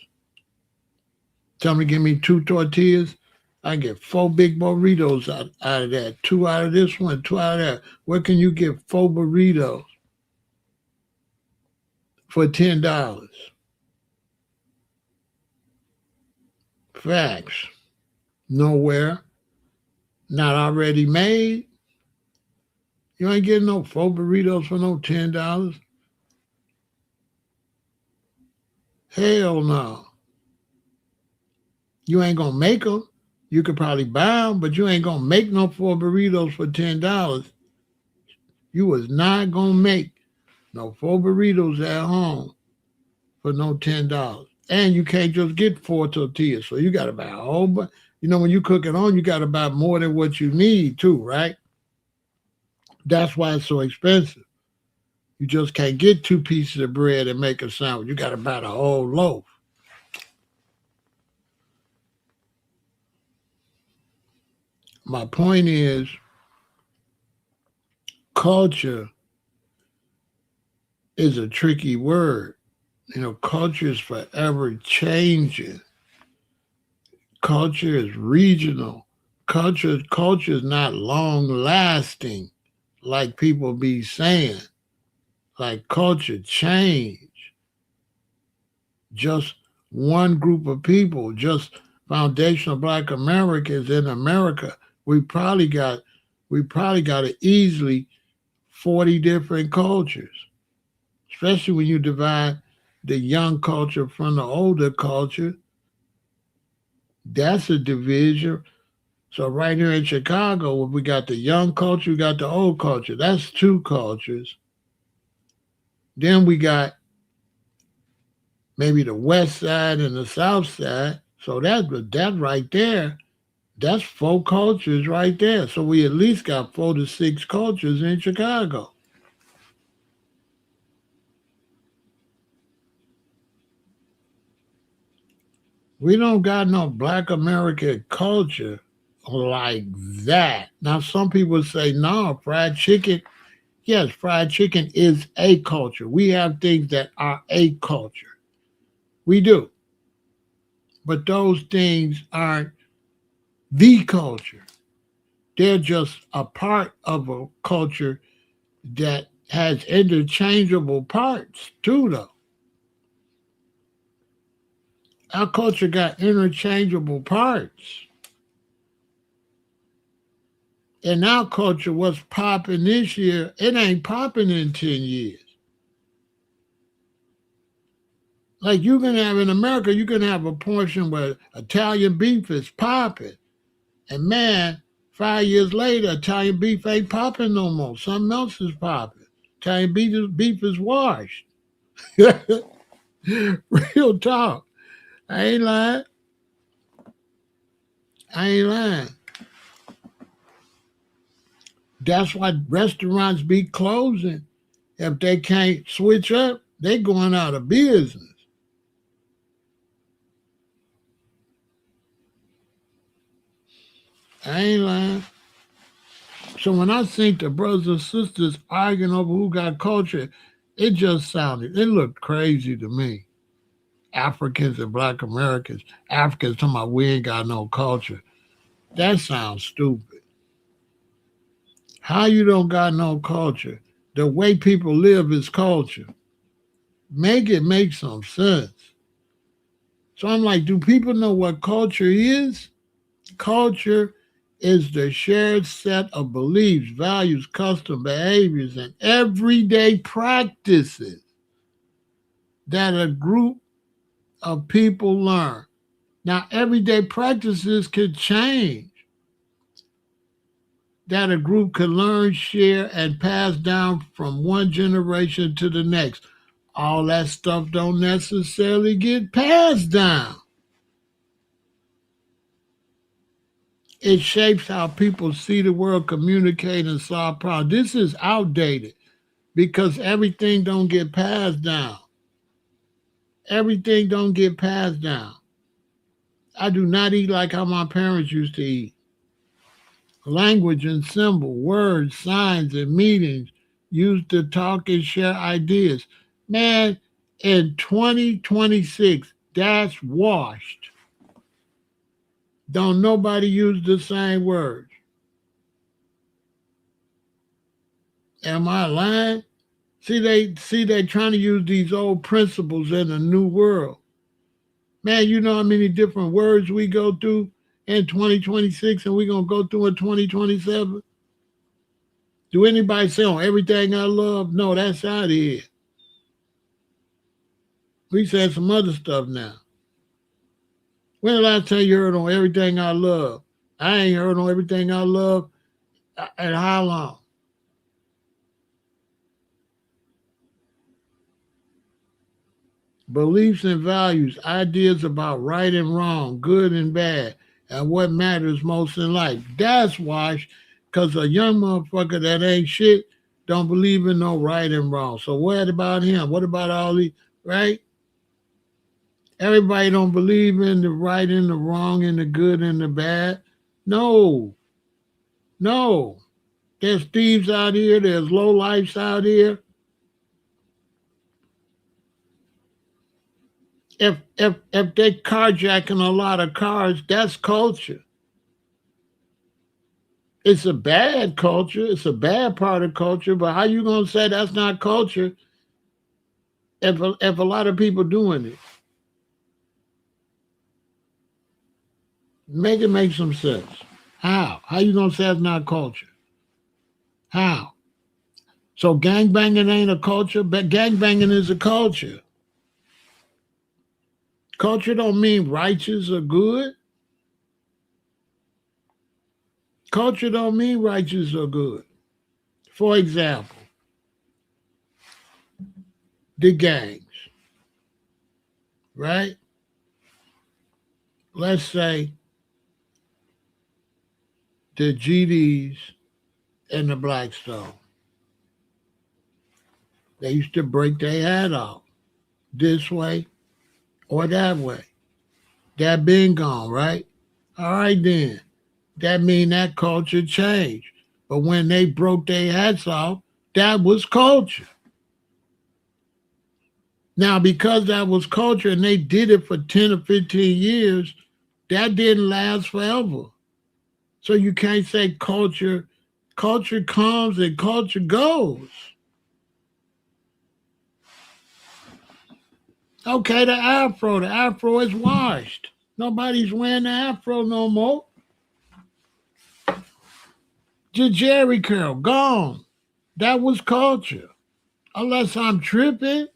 [SPEAKER 1] Tell me, give me 2 tortillas. I get 4 big burritos out of that. 2 out of this one, 2 out of that. Where can you get 4 burritos for $10? Facts. Nowhere. Not already made. You ain't getting no 4 burritos for no $10. Hell no. You ain't gonna make them. You could probably buy them, but you ain't gonna make no 4 burritos for $10. You was not gonna make no 4 burritos at home for no $10. And you can't just get 4 tortillas, so you gotta buy a whole bunch. You know, when you cook at home, you gotta buy more than what you need too, right? That's why it's so expensive. You just can't get 2 pieces of bread and make a sandwich. You gotta buy the whole loaf. My point is, culture is a tricky word. You know, culture is forever changing. Culture is regional. Culture is not long lasting, like people be saying. Like culture change. Just one group of people, just foundational Black Americans in America, we probably got easily 40 different cultures, especially when you divide the young culture from the older culture. That's a division. So right here in Chicago, we got the young culture, we got the old culture. That's 2 cultures. Then we got maybe the west side and the south side. So that right there, that's 4 cultures right there. So we at least got 4 to 6 cultures in Chicago. We don't got no Black American culture like that. Now, some people say, no, fried chicken. Yes, fried chicken is a culture. We have things that are a culture. We do. But those things aren't the culture. They're just a part of a culture that has interchangeable parts too, though. Our culture got interchangeable parts. In our culture, what's popping this year, it ain't popping in 10 years. Like you can have in America, you can have a portion where Italian beef is popping. And man, 5 years later, Italian beef ain't popping no more. Something else is popping. Italian beef is washed. Real talk. I ain't lying. I ain't lying. That's why restaurants be closing. If they can't switch up, they going out of business. I ain't lying. So when I think the brothers and sisters arguing over who got culture, it looked crazy to me. Africans and Black Americans. Africans talking about we ain't got no culture. That sounds stupid. How you don't got no culture? The way people live is culture. Make it make some sense. So I'm like, do people know what culture is? Culture is the shared set of beliefs, values, customs, behaviors, and everyday practices that a group of people learn. Now, everyday practices could change that a group can learn, share, and pass down from one generation to the next. All that stuff don't necessarily get passed down. It shapes how people see the world, communicate, and solve problems. This is outdated because everything don't get passed down. Everything don't get passed down. I do not eat like how my parents used to eat. Language and symbol, words, signs, and meanings used to talk and share ideas. Man, in 2026, that's washed. Don't nobody use the same words. Am I lying? See they trying to use these old principles in a new world. Man, you know how many different words we go through in 2026 and we're gonna go through in 2027? Do anybody say on everything I love? No, that's out of here. We said some other stuff now. When the last time you heard on everything I love? I ain't heard on everything I love at how long? Beliefs and values, ideas about right and wrong, good and bad, and what matters most in life. That's why, because a young motherfucker that ain't shit don't believe in no right and wrong. So what about him? What about all these, right? Everybody don't believe in the right and the wrong and the good and the bad. No, no. There's thieves out here. There's low lifes out here. If they carjacking a lot of cars, that's culture. It's a bad culture. It's a bad part of culture. But how you gonna say that's not culture if a lot of people doing it? Make it make some sense. How? How you gonna say it's not culture? How? So gangbanging ain't a culture, but gangbanging is a culture. Culture don't mean righteous or good. Culture don't mean righteous or good. For example, the gangs, right? Let's say the GDs and the Blackstone. They used to break their hat off this way or that way. That been gone, right? All right then. That mean that culture changed. But when they broke their hats off, that was culture. Now, because that was culture and they did it for 10 or 15 years, that didn't last forever. So you can't say culture comes and culture goes. Okay, the afro is washed. Nobody's wearing the afro no more. The Jerry curl, gone. That was culture. Unless I'm tripping.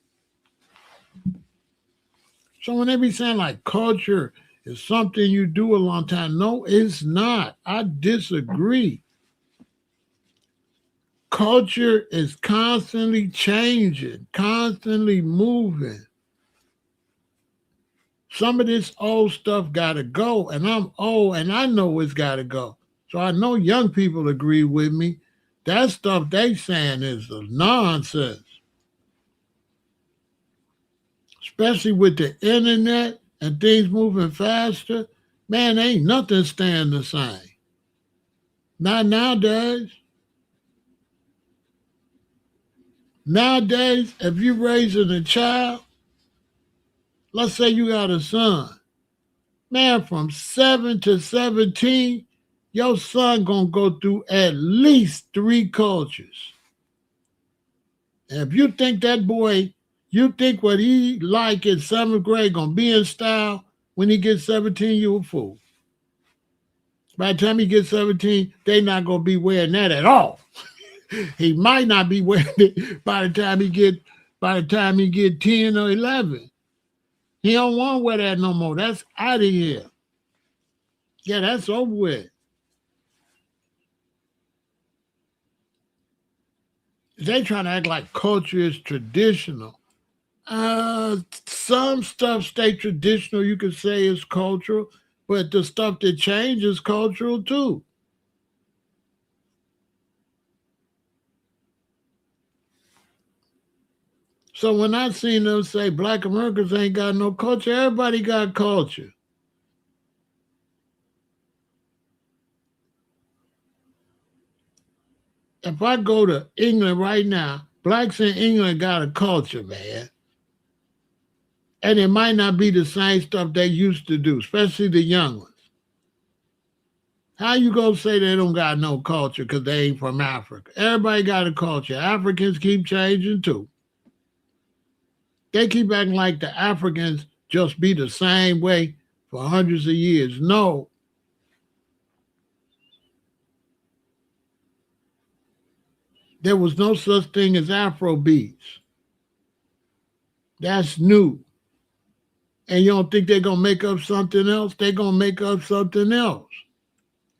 [SPEAKER 1] So when they be saying like culture is something you do a long time, no, it's not. I disagree. Culture is constantly changing, constantly moving. Some of this old stuff gotta go, and I'm old and I know it's gotta go. So I know young people agree with me. That stuff they saying is nonsense. Especially with the internet and things moving faster. Man, ain't nothing staying the same. Not nowadays. Nowadays, if you're raising a child, let's say you got a son, man, from 7 to 17, Your son gonna go through at least 3 cultures. And if you think that boy, you think what he like in 7th grade gonna be in style when he gets 17, you a fool. By the time he gets 17, they not gonna be wearing that at all. He might not be wearing it by the time he get 10 or 11. He don't want to wear that no more. That's out of here. Yeah, that's over with. They trying to act like culture is traditional. Some stuff stay traditional. You could say is cultural, but the stuff that changes cultural too. So when I seen them say Black Americans ain't got no culture, everybody got culture. If I go to England right now, blacks in England got a culture, man. And it might not be the same stuff they used to do, especially the young ones. How you gonna say they don't got no culture because they ain't from Africa? Everybody got a culture. Africans keep changing too. They keep acting like the Africans just be the same way for hundreds of years. No, there was no such thing as Afro beats. That's new. And you don't think they're gonna make up something else? They're gonna make up something else.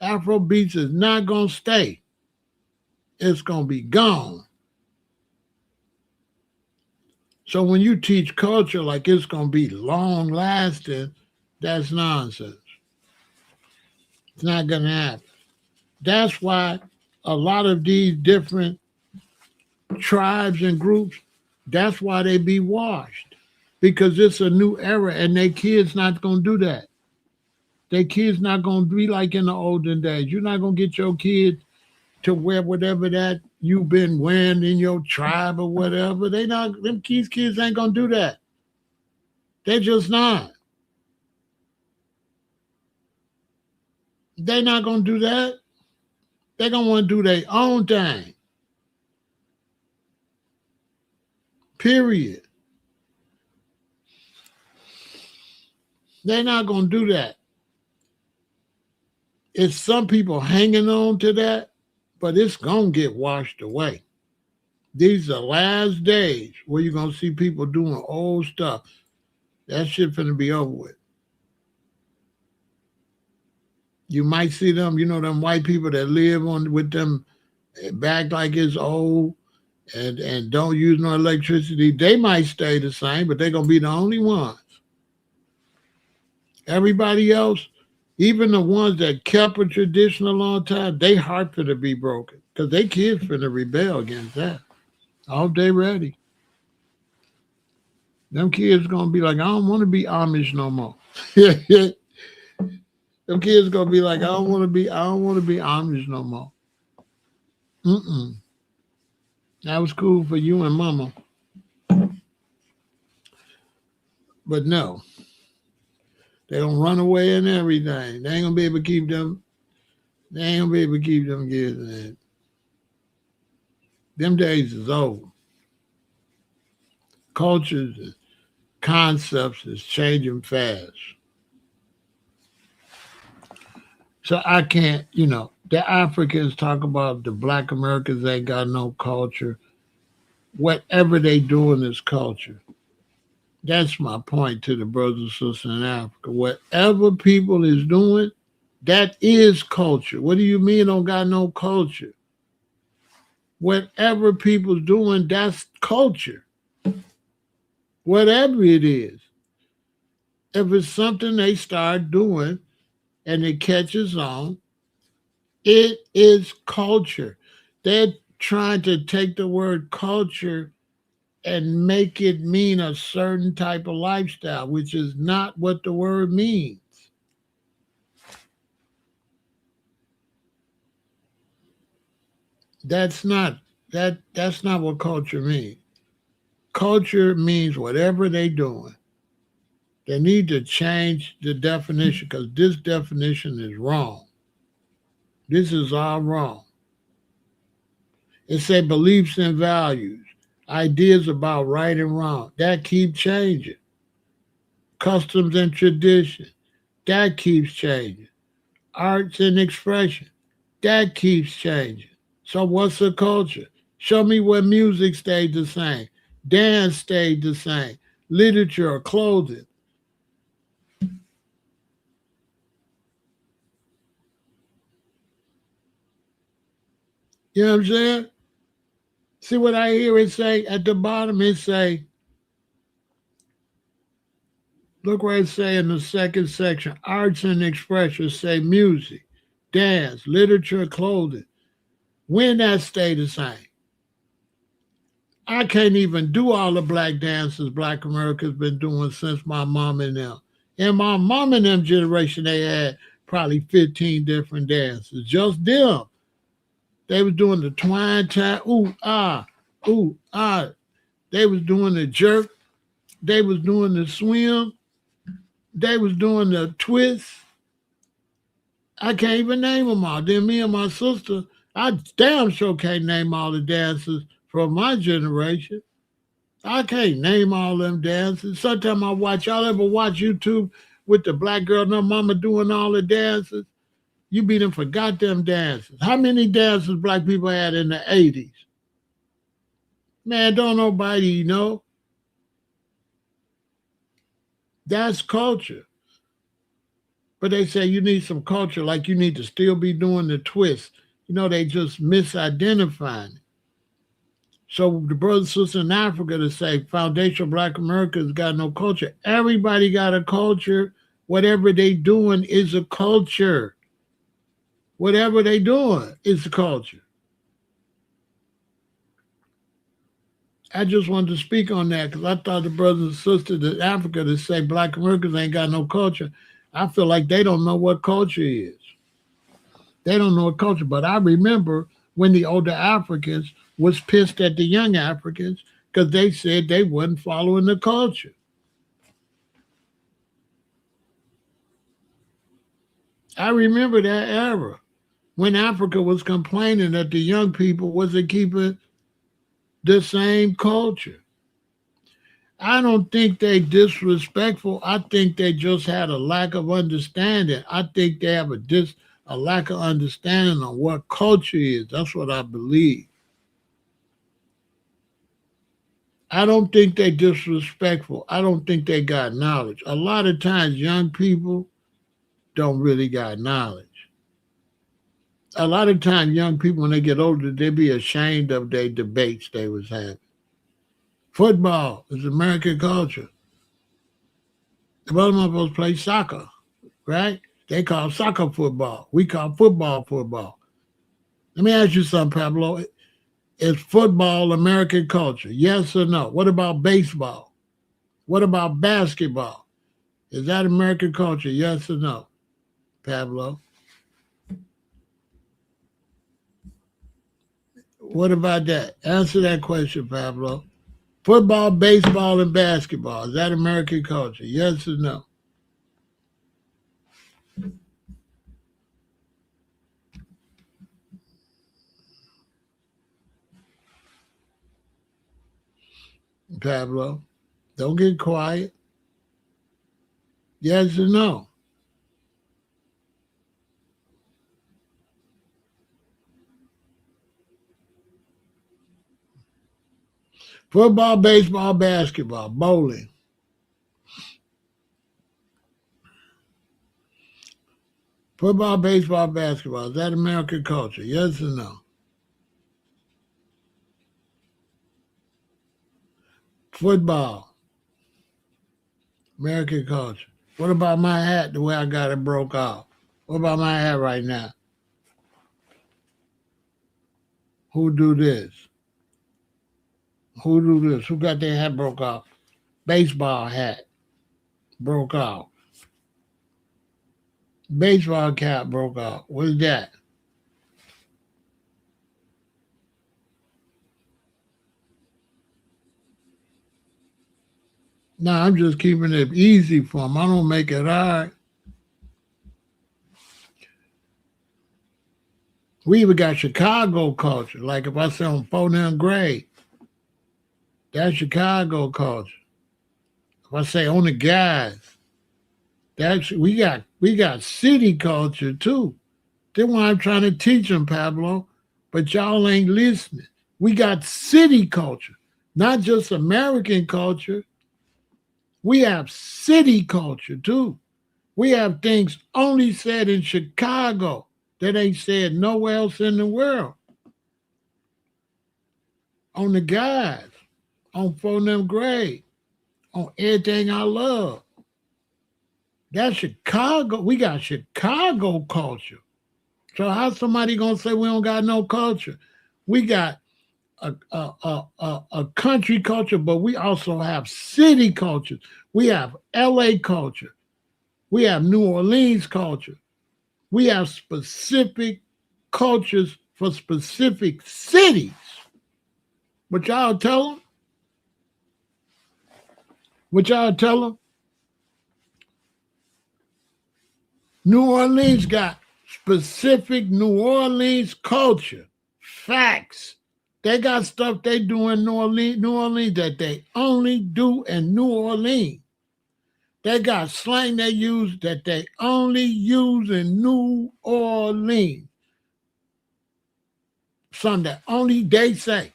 [SPEAKER 1] Afro beats is not gonna stay. It's gonna be gone. So when you teach culture like it's gonna be long lasting, that's nonsense. It's not gonna happen. That's why a lot of these different tribes and groups, that's why they be washed. Because it's a new era and their kids not gonna do that. Their kids not gonna be like in the olden days. You're not gonna get your kids to wear whatever that you've been wearing in your tribe or whatever. They not them kids ain't gonna do that. They just not. They not gonna do that. They gonna want to do their own thing. Period. They're not gonna do that. It's some people hanging on to that, but it's gonna get washed away. These are last days where you're gonna see people doing old stuff. That shit finna be over with. You might see them, them white people that live on with them back like it's old and don't use no electricity. They might stay the same, but they're gonna be the only ones. Everybody else, even the ones that kept a tradition a long time, they heart finna be broken because they kids finna rebel against that. I hope they ready. Them kids gonna be like, I don't want to be Amish no more. Them kids gonna be like, I don't want to be Amish no more. Mm-mm. That was cool for you and mama. But no, they don't run away and everything. They ain't gonna be able to keep them. They ain't gonna be able to keep them kids. Man. Them days is over. Cultures and concepts is changing fast. So I can't, the Africans talk about the black Americans ain't got no culture. Whatever they doing is culture. That's my point to the brothers and sisters in Africa. Whatever people is doing, that is culture. What do you mean don't got no culture? Whatever people's doing, that's culture. Whatever it is. If it's something they start doing and it catches on, it is culture. They're trying to take the word culture and make it mean a certain type of lifestyle, which is not what the word means. That's not that's not what culture means. Culture means whatever they're doing. They need to change the definition because this definition is wrong. This is all wrong. It say beliefs and values, ideas about right and wrong. That keep changing. Customs and tradition. That keeps changing. Arts and expression. That keeps changing. So what's the culture? Show me where music stayed the same. Dance stayed the same. Literature, clothing. You know what I'm saying? See what I hear it say at the bottom? It say, look where it say in the second section, arts and expression, say music, dance, literature, clothing. When that stay the same? I can't even do all the black dances Black America's been doing since my mom and them. And my mom and them generation, they had probably 15 different dances. Just them. They was doing the twine tie, ooh, ah, ooh, ah. They was doing the jerk. They was doing the swim. They was doing the twist. I can't even name them all. Then me and my sister, I damn sure can't name all the dances from my generation. I can't name all them dances. Sometimes I watch, y'all ever watch YouTube with the black girl and her mama doing all the dances? You be done forgot them dances. How many dances black people had in the 80s? Man, don't nobody know. That's culture. But they say you need some culture, like you need to still be doing the twist. You know, they just misidentifying it. So the brothers and sisters in Africa to say foundational Black America's got no culture. Everybody got a culture. Whatever they doing is a culture. Whatever they doing is a culture. I just wanted to speak on that because I thought the brothers and sisters in Africa that say Black Americans ain't got no culture, I feel like they don't know what culture is. They don't know what culture. But I remember when the older Africans was pissed at the young Africans because they said they wasn't following the culture. I remember that era when Africa was complaining that the young people wasn't keeping the same culture. I don't think they disrespectful. I think they just had a lack of understanding. I think they have a lack of understanding on what culture is. That's what I believe. I don't think they disrespectful. I don't think they got knowledge. A lot of times young people don't really got knowledge. A lot of times young people when they get older, they be ashamed of their debates they was having. Football is American culture. The brother motherfuckers play soccer, right? They call soccer football. We call football football. Let me ask you something, Pablo. Is football American culture? Yes or no? What about baseball? What about basketball? Is that American culture? Yes or no, Pablo? What about that? Answer that question, Pablo. Football, baseball, and basketball. Is that American culture? Yes or no? Pablo, don't get quiet. Yes or no? Football, baseball, basketball, bowling. Football, baseball, basketball. Is that American culture? Yes or no? Football, American culture. What about my hat, the way I got it broke off? What about my hat right now? Who do this? Who do this? Who got their hat broke off? Baseball hat broke off. Baseball cap broke off. What is that? No, I'm just keeping it easy for them. I don't make it hard. We even got Chicago culture. Like if I say on 4 grade, that's Chicago culture. If I say on the guys, that's we got city culture too. That's why I'm trying to teach them, Pablo. But y'all ain't listening. We got city culture, not just American culture. We have city culture too. We have things only said in Chicago that ain't said nowhere else in the world. On the guys, on 4 grade, on everything I love. That's Chicago. We got Chicago culture. So how somebody gonna say we don't got no culture? We got a country culture, but we also have city cultures. We have LA culture. We have New Orleans culture. We have specific cultures for specific cities. What y'all tell them? What y'all tell them? New Orleans got specific New Orleans culture. Facts. They got stuff they do in New Orleans that they only do in New Orleans. They got slang they use that they only use in New Orleans. Something that only they say.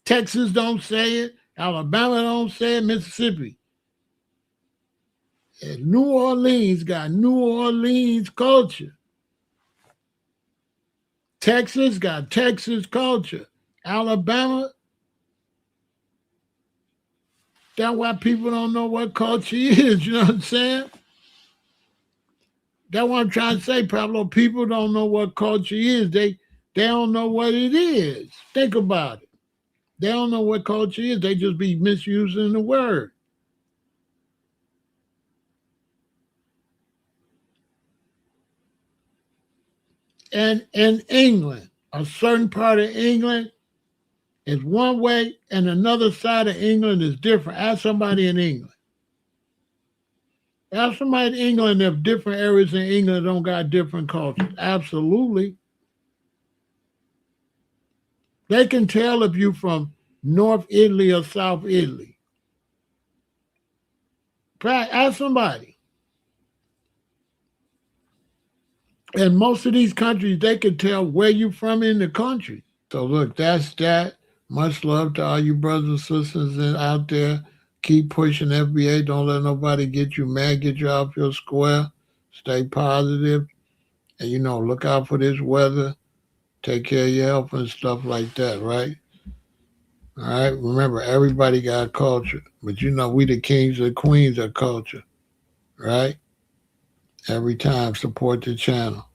[SPEAKER 1] Texas don't say it. Alabama don't say it. Mississippi. And New Orleans got New Orleans culture. Texas got Texas culture. Alabama, that's why people don't know what culture is. You know what I'm saying? That's what I'm trying to say, Pablo. People don't know what culture is. They don't know what it is. Think about it. They don't know what culture is. They just be misusing the word. And in England, a certain part of England is one way and another side of England is different. Ask somebody in England. Ask somebody in England if different areas in England don't got different cultures. Absolutely. They can tell if you from North Italy or South Italy. Ask somebody. In most of these countries, they can tell where you from in the country. So look, that's that. Much love to all you brothers and sisters out there. Keep pushing FBA. Don't let nobody get you mad, get you off your square. Stay positive. And, look out for this weather. Take care of your health and stuff like that, right? All right? Remember, everybody got culture. But, we the kings and queens of culture, right? Every time, support the channel.